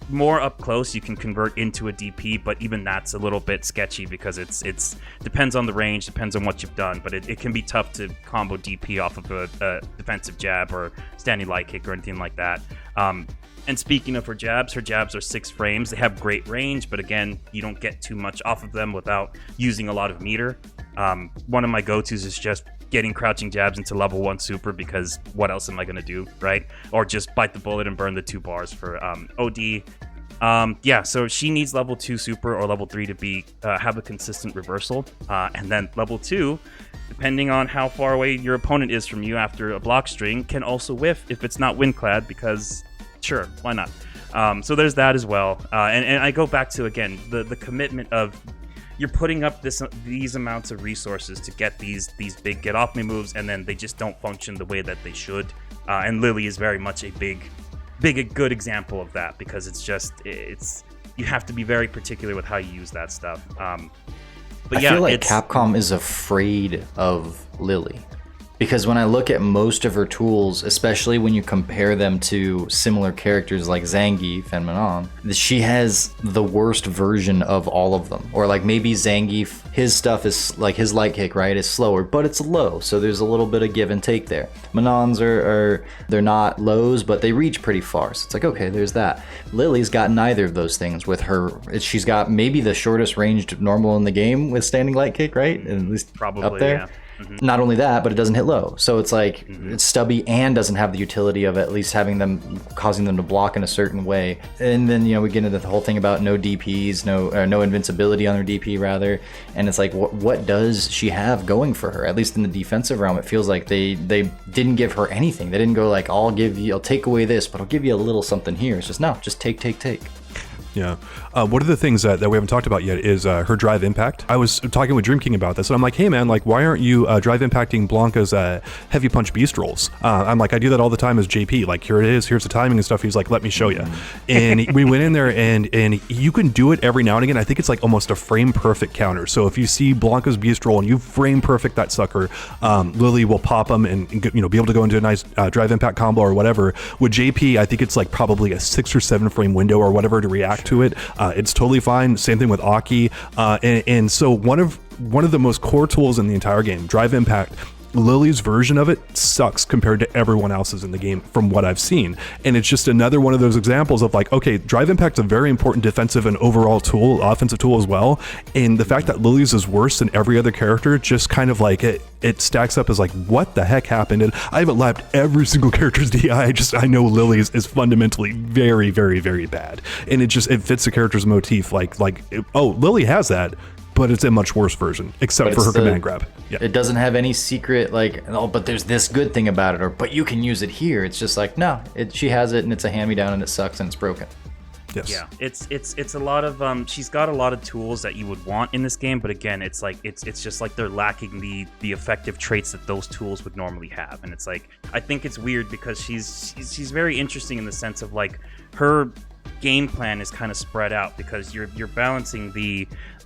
more up close, you can convert into a DP, but even that's a little bit sketchy because it's depends on the range, depends on what you've done, but it can be tough to combo DP off of a defensive jab or standing light kick or anything like that. And speaking of her jabs are 6 frames. They have great range, but again, you don't get too much off of them without using a lot of meter. One of my go-tos is just getting crouching jabs into level 1 super, because what else am I going to do, right? Or just bite the bullet and burn the 2 bars for OD. Yeah, so she needs level 2 super or level 3 to be have a consistent reversal. And then level 2, depending on how far away your opponent is from you after a block string, can also whiff if it's not windclad, because sure, why not? So there's that as well. And I go back to, again, the commitment of you're putting up these amounts of resources to get these big get off me moves, and then they just don't function the way that they should. And Lily is very much a good example of that, because it's you have to be very particular with how you use that stuff. But yeah, I feel like Capcom is afraid of Lily. Because when I look at most of her tools, especially when you compare them to similar characters like Zangief and Manon, she has the worst version of all of them. Or like maybe Zangief, his stuff is like his light kick, right, is slower, but it's low, so there's a little bit of give and take there. Manon's are they're not lows, but they reach pretty far, so it's like, okay, there's that. Lily's got neither of those things with her. She's got maybe the shortest ranged normal in the game with standing light kick, right? At least probably up there. Yeah. Mm-hmm. Not only that, but it doesn't hit low. So it's like it's stubby and doesn't have the utility of at least having them, causing them to block in a certain way. And then, we get into the whole thing about no DPs, no invincibility on her DP rather. And it's like, what does she have going for her? At least in the defensive realm, it feels like they didn't give her anything. They didn't go like, I'll take away this, but I'll give you a little something here. It's just, no, just take. Yeah. One of the things that we haven't talked about yet is her drive impact. I was talking with Dream King about this, and I'm like, hey man, like, why aren't you drive impacting Blanca's heavy punch beast rolls? I'm like, I do that all the time as JP. Like, here it is, here's the timing and stuff. He's like, let me show you. And we went in there, and you can do it every now and again. I think it's like almost a frame perfect counter. So if you see Blanca's beast roll and you frame perfect that sucker, Lily will pop them and be able to go into a nice drive impact combo or whatever. With JP, I think it's like probably a 6 or 7 frame window or whatever to react to it. It's totally fine. Same thing with Aki. And so one of the most core tools in the entire game, drive impact, Lily's version of it sucks compared to everyone else's in the game from what I've seen. And it's just another one of those examples of like, okay, drive impact's a very important defensive and overall tool, offensive tool as well. And the fact that Lily's is worse than every other character, just kind of like it stacks up as like, what the heck happened? And I haven't lapped every single character's DI. I know Lily's is fundamentally very, very, very bad. And it fits the character's motif. Lily has that, but it's a much worse version, except for her command grab. Yeah. It doesn't have any secret, like, oh, but there's this good thing about it, or but you can use it here. It's just like, no, she has it, and it's a hand-me-down, and it sucks, and it's broken. Yes. Yeah, it's a lot of she's got a lot of tools that you would want in this game, but again, it's like it's just like they're lacking the effective traits that those tools would normally have. And it's like, I think it's weird because she's very interesting in the sense of like her game plan is kind of spread out, because you're balancing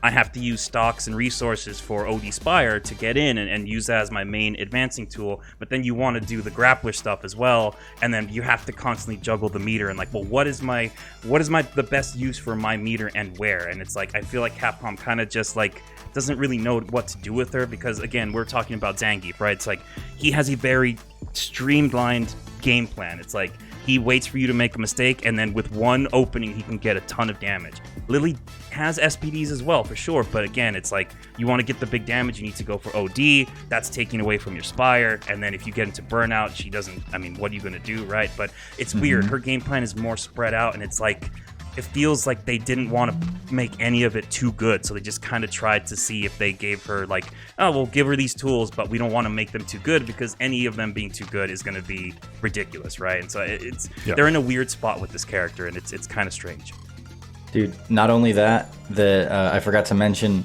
I have to use stocks and resources for OD Spire to get in and use that as my main advancing tool, but then you want to do the grappler stuff as well, and then you have to constantly juggle the meter and like, well, what is the best use for my meter and where? And it's like, I feel like Capcom kind of just like doesn't really know what to do with her, because again, we're talking about Zangief, right? It's like he has a very streamlined game plan. It's like he waits for you to make a mistake, and then with one opening, he can get a ton of damage. Lily has SPDs as well, for sure, but again, it's like, you want to get the big damage, you need to go for OD, that's taking away from your Spire, and then if you get into Burnout, she doesn't, I mean, what are you going to do, right? But it's weird, her game plan is more spread out, and it's like, it feels like they didn't want to make any of it too good, so they just kind of tried to see if they gave her like, oh, we'll give her these tools, but we don't want to make them too good, because any of them being too good is going to be ridiculous, right? And so they're in a weird spot with this character, and it's kind of strange. Dude, not only that, I forgot to mention,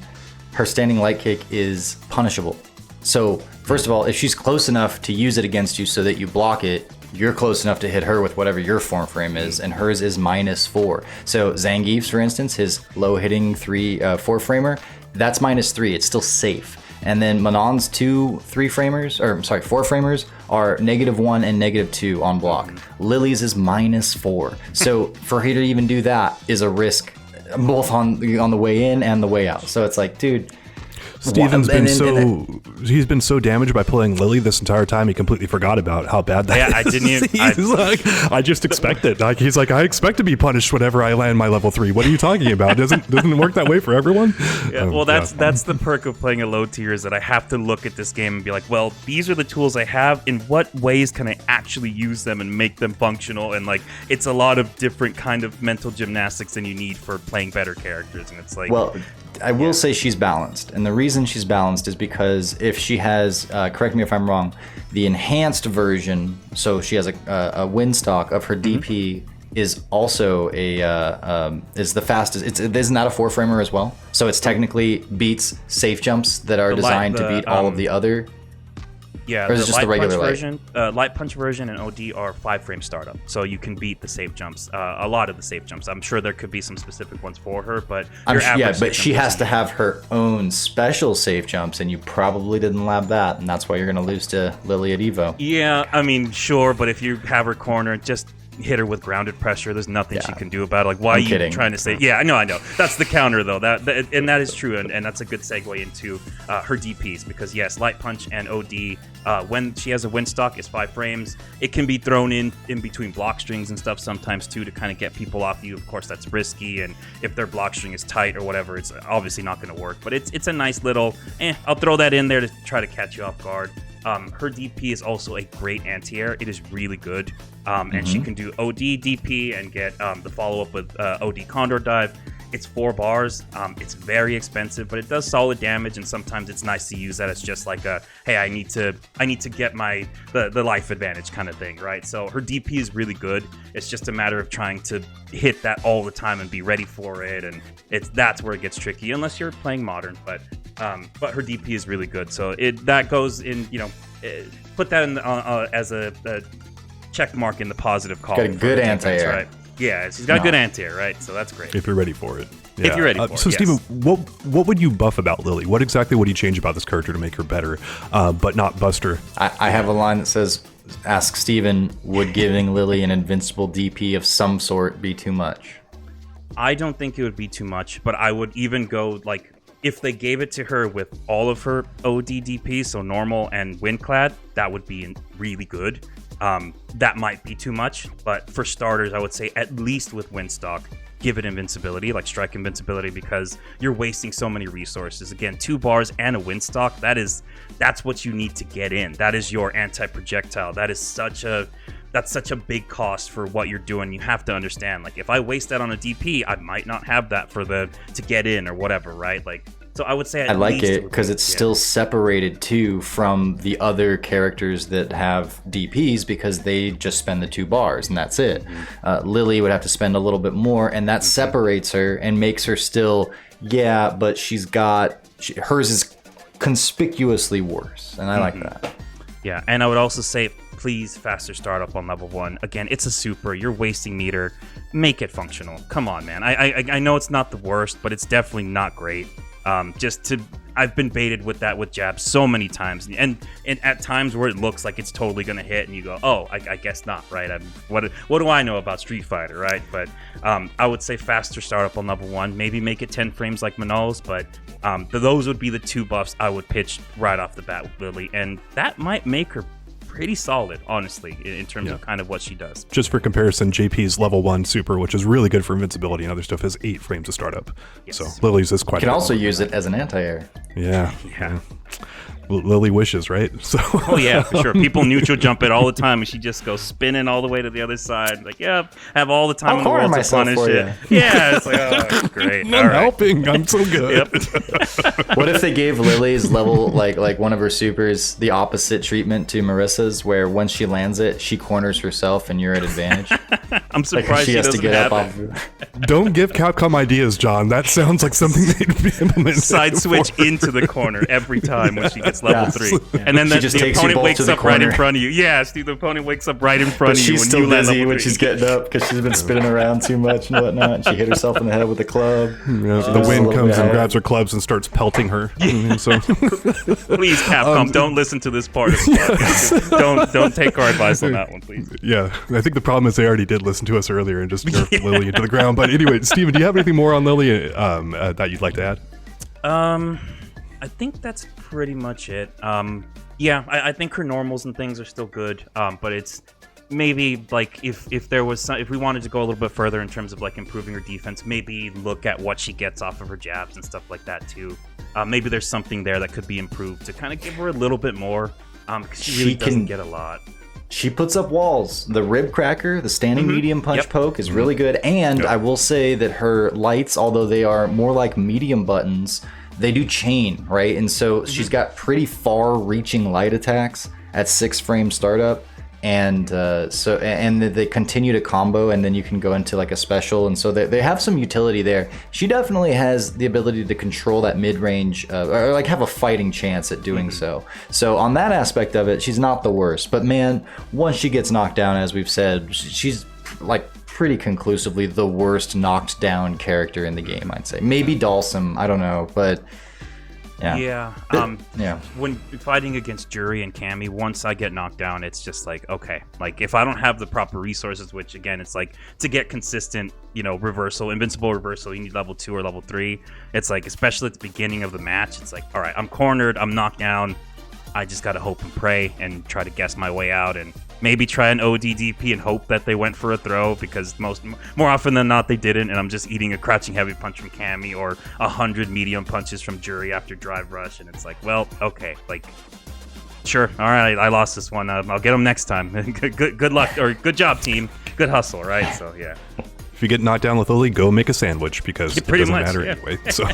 her standing light kick is punishable. So first of all, if she's close enough to use it against you so that you block it, you're close enough to hit her with whatever your form frame is, and hers is -4. So Zangief's, for instance, his low hitting 4 framer, that's -3. It's still safe. And then Manon's 4 framers are -1 and -2 on block. Lily's is -4. So for her to even do that is a risk, both on the way in and the way out. So it's like, dude. Steven's he's been so damaged by playing Lily this entire time, he completely forgot about how bad that is. I didn't even. He's like, I just expect it. Like, he's like, I expect to be punished whenever I land my level 3. What are you talking about? Doesn't it work that way for everyone? Yeah, well, that's the perk of playing a low tier, is that I have to look at this game and be like, well, these are the tools I have. In what ways can I actually use them and make them functional? And like, it's a lot of different kind of mental gymnastics than you need for playing better characters. And it's like, well, I will say she's balanced, and the reason she's balanced is because if she has, correct me if I'm wrong, the enhanced version, so she has a win stock of her DP is also is the fastest. Isn't that a 4 framer as well? So it's technically beats safe jumps that are designed to beat all of the other. Yeah, or is it just the regular version? Light punch version and OD are 5 frame startup, so you can beat the safe jumps. A lot of the safe jumps. I'm sure there could be some specific ones for her, but but she has to have her own special safe jumps, and you probably didn't lab that, and that's why you're gonna lose to Lily at Evo. Yeah, I mean, sure, but if you have her cornered, just hit her with grounded pressure. There's nothing she can do about it. Like, why are you trying to say? Yeah, I know. That's the counter, though. And that is true, and that's a good segue into her DPs, because yes, light punch and OD, when she has a win stock, is 5 frames. It can be thrown in between block strings and stuff sometimes too, to kind of get people off you. Of course, that's risky, and if their block string is tight or whatever, it's obviously not going to work. But it's a nice little. I'll throw that in there to try to catch you off guard. Her DP is also a great anti-air. It is really good. And she can do OD DP and get the follow-up with OD Condor Dive. It's 4 bars. It's very expensive, but it does solid damage, and sometimes it's nice to use that as just like a, hey, I need to get the life advantage kind of thing, right? So her DP is really good. It's just a matter of trying to hit that all the time and be ready for it, and that's where it gets tricky, unless you're playing modern. But her DP is really good, so that goes in. Put that in as a check mark in the positive column. Got a good anti-air, right? Yeah, she's got good anti-air, right? So that's great. If you're ready for it. Yeah. If you're ready for it. So, Steven, what would you buff about Lily? What exactly would you change about this character to make her better, but not bust her? I have a line that says, ask Steven, would giving Lily an invincible DP of some sort be too much? I don't think it would be too much, but I would even go, like, if they gave it to her with all of her OD DP, so normal and windclad, that would be really good. That might be too much, but for starters, I would say at least with Windstock, give it invincibility, like strike invincibility, because you're wasting so many resources. Again, 2 bars and a Windstock, that's what you need to get in. That is your anti-projectile. That's such a big cost for what you're doing. You have to understand, like, if I waste that on a DP, I might not have that to get in or whatever, right? Like, so I would say I like it because it's still separated too from the other characters that have DPs, because they just spend the 2 bars and that's it. Lily would have to spend a little bit more, and that separates her and makes her still, but hers is conspicuously worse, and I like that. Yeah, and I would also say, please, faster startup on level 1. Again, it's a super. You're wasting meter. Make it functional. Come on, man. I know it's not the worst, but it's definitely not great. I've been baited with that with jabs so many times, and at times where it looks like it's totally gonna hit, and you go, oh, I guess not, right? What do I know about Street Fighter, right? But I would say faster startup on level 1. Maybe make it 10 frames like Manol's, but those would be the 2 buffs I would pitch right off the bat with Lily, and that might make her pretty solid, honestly, in terms of kind of what she does. Just for comparison, JP's level 1 super, which is really good for invincibility and other stuff, has 8 frames of startup. Yes. So Lily's is quite. You can also use it as an anti-air. Yeah. Lily wishes, right? So. Oh yeah, for sure. People neutral jump it all the time, and she just goes spinning all the way to the other side. Like, have all the time in the world to punish it. Yeah, it's like, oh, great. I'm helping. I'm so good. What if they gave Lily's level, like one of her supers, the opposite treatment to Marissa's, where once she lands it, she corners herself and you're at advantage? I'm surprised she has to get have up it. off. Don't give Capcom ideas, John. That sounds like something they'd be implementing. Side switch into the corner every time when she gets level 3. Yeah. And then the opponent wakes up right in corner. front of you. Yeah, Steve, the opponent wakes up right in front But of you she's when still you land busy level when 3. she's getting up because she's been spinning around too much and whatnot. And she hit herself in the head with a club. Yeah, the Just a wind little comes bit and ahead. grabs her clubs and starts pelting her. So Please, Capcom, don't listen to this part of the podcast. Don't take our advice on that one, please. yeah, I think the problem is they already did listen to us earlier and just nerfed Lily into the ground. But anyway, Steven, do you have anything more on Lily that you'd like to add? I think that's pretty much it. Yeah, I think her normals and things are still good, but it's maybe like if there was if we wanted to go a little bit further in terms of like improving her defense, maybe look at what she gets off of her jabs and stuff like that too. Maybe there's something there that could be improved to kind of give her a little bit more, because she really doesn't get a lot. She puts up walls. The rib cracker, the standing medium punch poke is really good. And I will say that her lights, although they are more like medium buttons, they do chain, right? And so she's got pretty far-reaching light attacks at 6 frame startup. And and they continue to combo, and then you can go into like a special, and so they have some utility there. She definitely has the ability to control that mid-range, or like have a fighting chance at doing so. So on that aspect of it, she's not the worst. But man, once she gets knocked down, as we've said, she's like pretty conclusively the worst knocked down character in the game, I'd say. Maybe Dalsum, I don't know, but yeah. When fighting against Jury and Cammy, once I get knocked down, it's just like, okay, like if I don't have the proper resources, which again, it's like to get consistent, reversal, invincible reversal, you need level 2 or level 3. It's like, especially at the beginning of the match, it's like, all right, I'm cornered, I'm knocked down. I just got to hope and pray and try to guess my way out and maybe try an ODDP and hope that they went for a throw, because more often than not they didn't, and I'm just eating a crouching heavy punch from Cammy or 100 medium punches from Jury after drive rush, and it's like, well, okay, like, sure, all right, I lost this one, I'll get them next time. Good luck, or good job, team, good hustle, right? So yeah. If you get knocked down with Lily, go make a sandwich, because it doesn't matter anyway. So,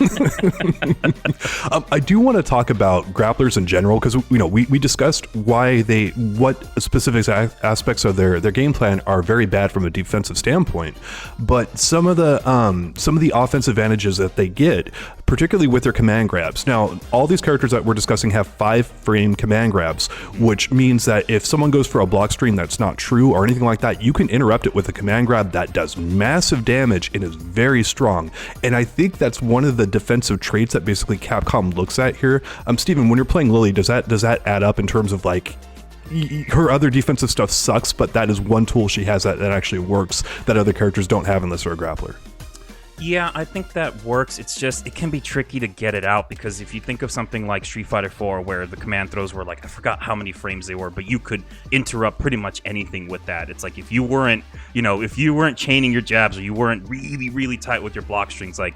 I do want to talk about grapplers in general, because we discussed what specific aspects of their game plan are very bad from a defensive standpoint, but some of the offensive advantages that they get, particularly with their command grabs. Now, all these characters that we're discussing have 5-frame command grabs, which means that if someone goes for a block stream that's not true or anything like that, you can interrupt it with a command grab that does massive damage and is very strong. And I think that's one of the defensive traits that basically Capcom looks at here. Steven, when you're playing Lily, does that add up in terms of like her other defensive stuff sucks, but that is one tool she has that actually works that other characters don't have unless they're a grappler? Yeah, I think that works. It's just, it can be tricky to get it out, because if you think of something like Street Fighter 4, where the command throws were like, I forgot how many frames they were, but you could interrupt pretty much anything with that. It's like if you weren't chaining your jabs, or you weren't really, really tight with your block strings, like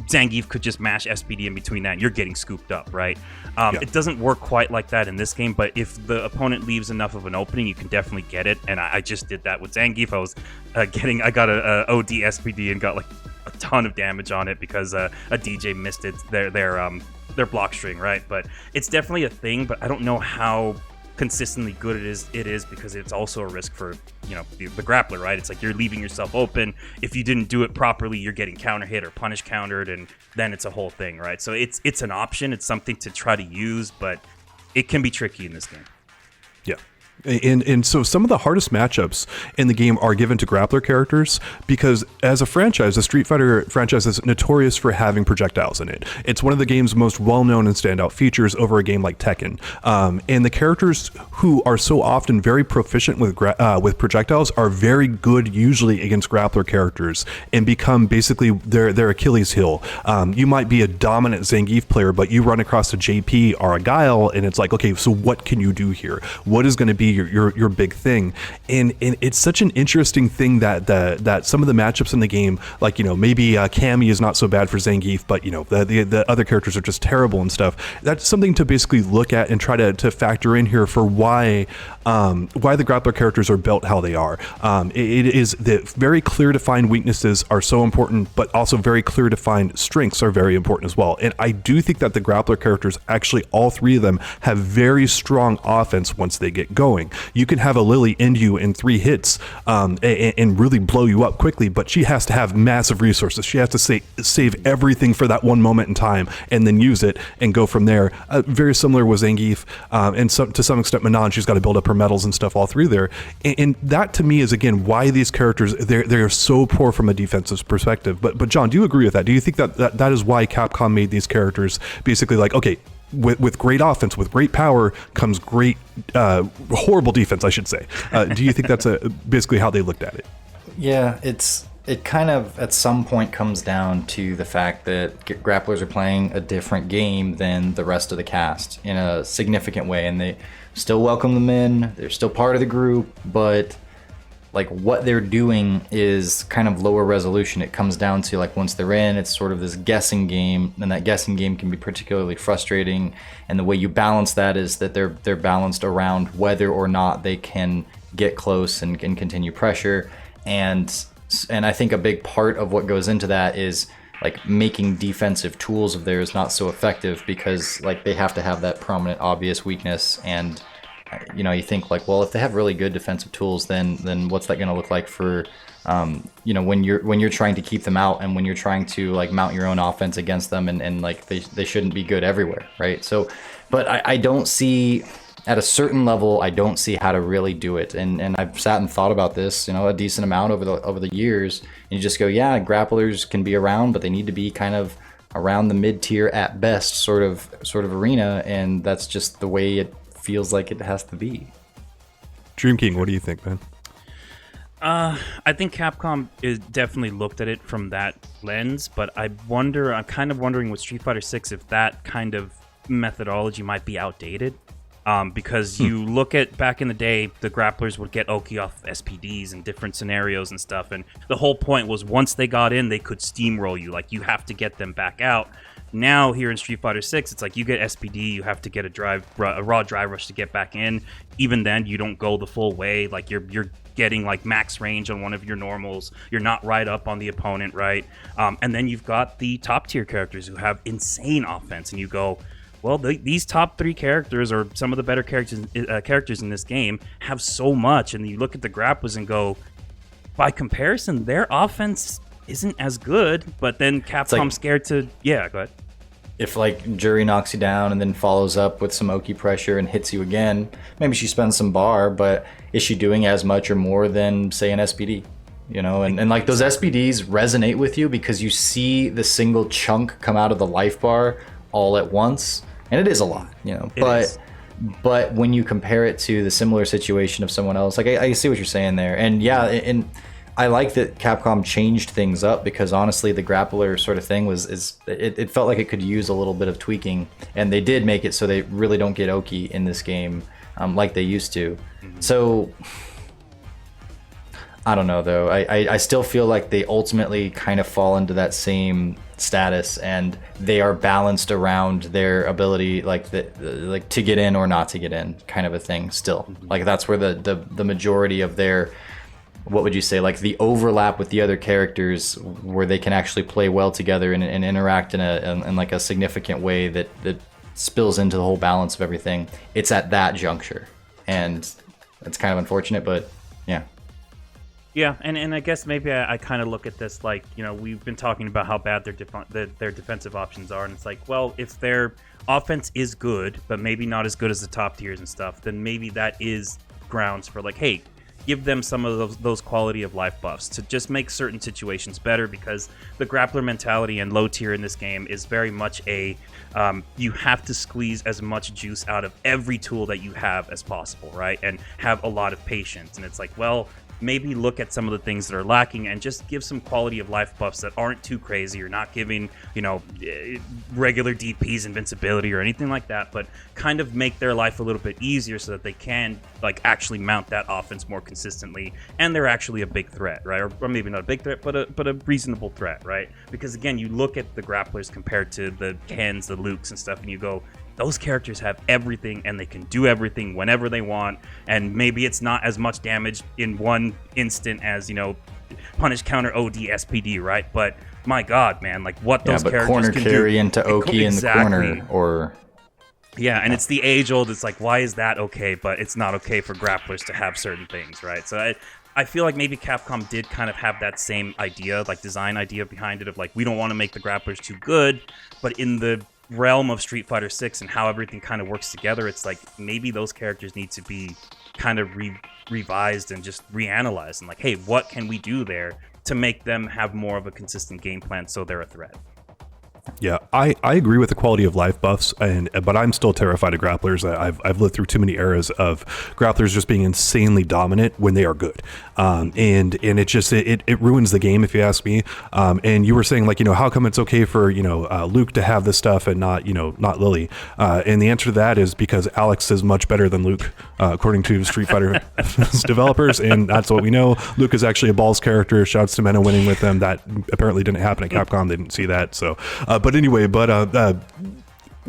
Zangief could just mash SPD in between that and you're getting scooped up, right? It doesn't work quite like that in this game, but if the opponent leaves enough of an opening, you can definitely get it. And I just did that with Zangief. I was I got a OD SPD and got like a ton of damage on it because a DJ missed their block string, right? But it's definitely a thing, but I don't know how consistently good it is because it's also a risk for the grappler, right? It's like you're leaving yourself open. If you didn't do it properly, you're getting counter hit or punish countered, and then it's a whole thing, right? So it's an option, it's something to try to use, but it can be tricky in this game. Yeah. And so some of the hardest matchups in the game are given to grappler characters because as a franchise, the Street Fighter franchise is notorious for having projectiles in it. It's one of the game's most well-known and standout features over a game like Tekken. And the characters who are so often very proficient with projectiles are very good usually against grappler characters and become basically their Achilles heel. You might be a dominant Zangief player, but you run across a JP or a Guile and it's like, okay, so what can you do here? What is going to be your big thing? And it's such an interesting thing that some of the matchups in the game, like maybe Cammy is not so bad for Zangief, but the other characters are just terrible and stuff. That's something to basically look at and try to factor in here for why the grappler characters are built how they are. It is that very clear defined weaknesses are so important, but also very clear defined strengths are very important as well. And I do think that the grappler characters, actually all three of them, have very strong offense once they get going. going. You can have a Lily end you in 3 hits and really blow you up quickly, but she has to have massive resources. She has to save everything for that one moment in time and then use it and go from there. Very similar with Zangief, and to some extent Manon. She's got to build up her medals and stuff all through there. And that to me is, again, why these characters, they're so poor from a defensive perspective. But John, do you agree with that? Do you think that is why Capcom made these characters basically like, okay, with great offense, with great power comes great, horrible defense, I should say. Do you think that's basically how they looked at it? Yeah, it kind of at some point comes down to the fact that grapplers are playing a different game than the rest of the cast in a significant way, and they still welcome them in. They're still part of the group, but like what they're doing is kind of lower resolution. It comes down to like once they're in, it's sort of this guessing game, and that guessing game can be particularly frustrating. And the way you balance that is that they're balanced around whether or not they can get close and can continue pressure. And I think a big part of what goes into that is like making defensive tools of theirs not so effective, because like they have to have that prominent obvious weakness. And you know, you think like, well, if they have really good defensive tools, then what's that going to look like for, you know, when you're trying to keep them out and when you're trying to like mount your own offense against them, and like they shouldn't be good everywhere, right? So, but I don't see, at a certain level, I don't see how to really do it. And I've sat and thought about this, you know, a decent amount over the years. And you just go, yeah, grapplers can be around, but they need to be kind of around the mid-tier at best sort of arena, and that's just the way it feels like it has to be. Dream King, what do you think, man? I think Capcom is definitely looked at it from that lens, but I'm kind of wondering with Street Fighter 6 if that kind of methodology might be outdated. Because you look at back in the day, the grapplers would get Oki off SPDs in different scenarios and stuff, and the whole point was once they got in, they could steamroll you. Like, you have to get them back out. Now here in Street Fighter 6, it's like you get SPD, you have to get a raw drive rush to get back in. Even then, you don't go the full way. Like you're getting like max range on one of your normals. You're not right up on the opponent, right? And then you've got the top tier characters who have insane offense, and you go, well, these top 3 characters, or some of the better characters in this game, have so much, and you look at the grapplers and go, by comparison, their offense isn't as good. But then Capcom's scared to, yeah, go ahead. If like Jury knocks you down and then follows up with some Oki pressure and hits you again, maybe she spends some bar, but is she doing as much or more than, say, an SPD? You know, and like those SPDs resonate with you because you see the single chunk come out of the life bar all at once, and it is a lot, you know. But when you compare it to the similar situation of someone else, like I see what you're saying there, and yeah, and I like that Capcom changed things up, because honestly, the grappler sort of thing it felt like it could use a little bit of tweaking, and they did make it so they really don't get Oki in this game like they used to. Mm-hmm. So I don't know though. I still feel like they ultimately kind of fall into that same status, and they are balanced around their ability, like to get in or not to get in, kind of a thing. Still, mm-hmm. Like that's where the majority of their, what would you say, like the overlap with the other characters, where they can actually play well together and interact in like a significant way that spills into the whole balance of everything. It's at that juncture, and it's kind of unfortunate, but yeah. Yeah, and I guess maybe I kind of look at this like, you know, we've been talking about how bad their defensive options are, and it's like, well, if their offense is good, but maybe not as good as the top tiers and stuff, then maybe that is grounds for like, hey, give them some of those quality of life buffs to just make certain situations better, because the grappler mentality and low tier in this game is very much a you have to squeeze as much juice out of every tool that you have as possible, right? And have a lot of patience. And it's like, well, maybe look at some of the things that are lacking and just give some quality of life buffs that aren't too crazy. You're not giving, you know, regular DP's invincibility or anything like that, but kind of make their life a little bit easier so that they can like actually mount that offense more consistently, and they're actually a big threat, right? Or maybe not a big threat, but a reasonable threat, right? Because again, you look at the grapplers compared to the Kens, the Lukes and stuff, and you go, those characters have everything, and they can do everything whenever they want, and maybe it's not as much damage in one instant as, you know, punish, counter, OD, SPD, right? But my God, man, like what those characters corner can carry do. Into Oki in the corner, or Yeah, and it's the age-old, it's like, why is that okay, but it's not okay for grapplers to have certain things, right? So I feel like maybe Capcom did kind of have that same idea, like design idea behind it of like, we don't want to make the grapplers too good, but in the realm of Street Fighter 6 and how everything kind of works together, it's like maybe those characters need to be kind of revised and just reanalyzed and like, hey, what can we do there to make them have more of a consistent game plan so they're a threat? Yeah, I agree with the quality of life buffs, but I'm still terrified of grapplers. I've lived through too many eras of grapplers just being insanely dominant when they are good, and it just it ruins the game if you ask me. And you were saying like, how come it's okay for Luke to have this stuff and not not Lily? And the answer to that is because Alex is much better than Luke, according to Street Fighter developers, and that's what we know. Luke is actually a balls character. Shouts to Mena winning with them. That apparently didn't happen at Capcom. They didn't see that. So. But anyway,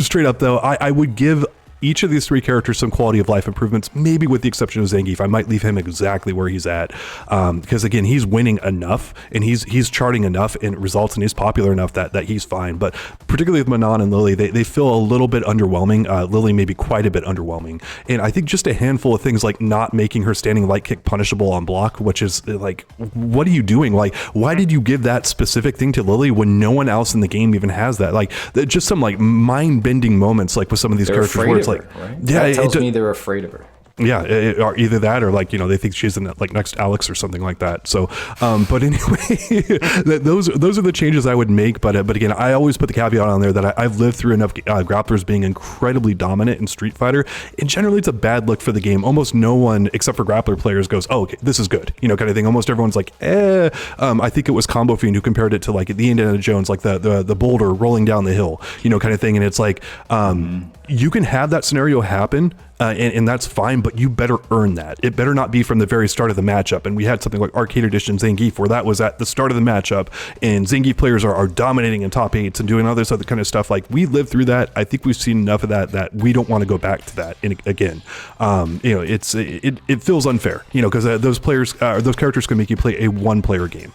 straight up though, I would give each of these three characters some quality of life improvements, maybe with the exception of Zangief. I might leave him exactly where he's at, because again, he's winning enough and he's charting enough in results and he's popular enough that he's fine. But particularly with Manon and Lily, they feel a little bit underwhelming. Lily maybe quite a bit underwhelming. And I think just a handful of things like not making her standing light kick punishable on block, which is like, what are you doing? Like, why did you give that specific thing to Lily when no one else in the game even has that? Like, just some like mind-bending moments like with some of these characters where it's like, right? yeah, that tells me they're afraid of her. Yeah, or either that or like they think she's in like next Alex or something like that. So, but anyway, those are the changes I would make. But again, I always put the caveat on there that I've lived through enough grapplers being incredibly dominant in Street Fighter, and generally it's a bad look for the game. Almost no one except for grappler players goes, oh, okay, this is good, kind of thing. Almost everyone's like, I think it was Combo Fiend who compared it to like the Indiana Jones, like the boulder rolling down the hill, kind of thing. And it's like, you can have that scenario happen. And that's fine, but you better earn that. It better not be from the very start of the matchup. And we had something like Arcade Edition Zangief, where that was at the start of the matchup, and Zangief players are dominating in top eights and doing all this other kind of stuff. Like, we lived through that. I think we've seen enough of that we don't want to go back to that again. It feels unfair, because those characters can make you play a one-player game.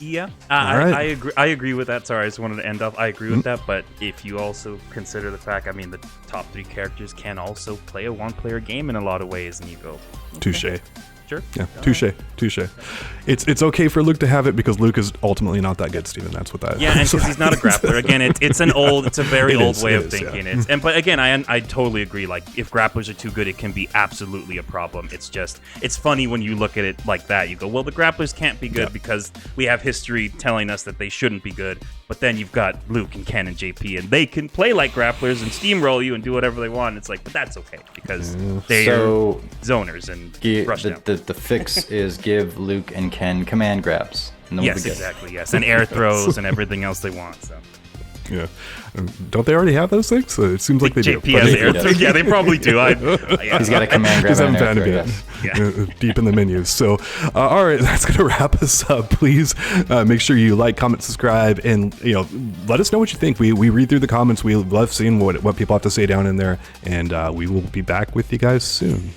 Yeah, right. I agree with that. Sorry, I just wanted to end off. I agree with that, but if you also consider the fact, the top three characters can also play a one-player game in a lot of ways, and you go, okay. Touche. Sure. Yeah, touche. It's okay for Luke to have it because Luke is ultimately not that good, Steven. That's what that is. Yeah, and because he's not a grappler. Again, it's a very old way of thinking. Yeah. But again, I totally agree. Like, if grapplers are too good, it can be absolutely a problem. It's funny when you look at it like that. You go, well, the grapplers can't be good because we have history telling us that they shouldn't be good. But then you've got Luke and Ken and JP, and they can play like grapplers and steamroll you and do whatever they want. It's like, but that's okay because they are zoners and rush down. The fix is give Luke and Ken command grabs. And yes, exactly. Yes, and air throws and everything else they want. So. Yeah. Don't they already have those things? It seems like they do. JP has air throw. Yeah, they probably do. He's got a command grab. Just haven't found it yet. Deep in the menus. So, all right, that's going to wrap us up. Please make sure you like, comment, subscribe, and let us know what you think. We read through the comments. We love seeing what people have to say down in there, and we will be back with you guys soon.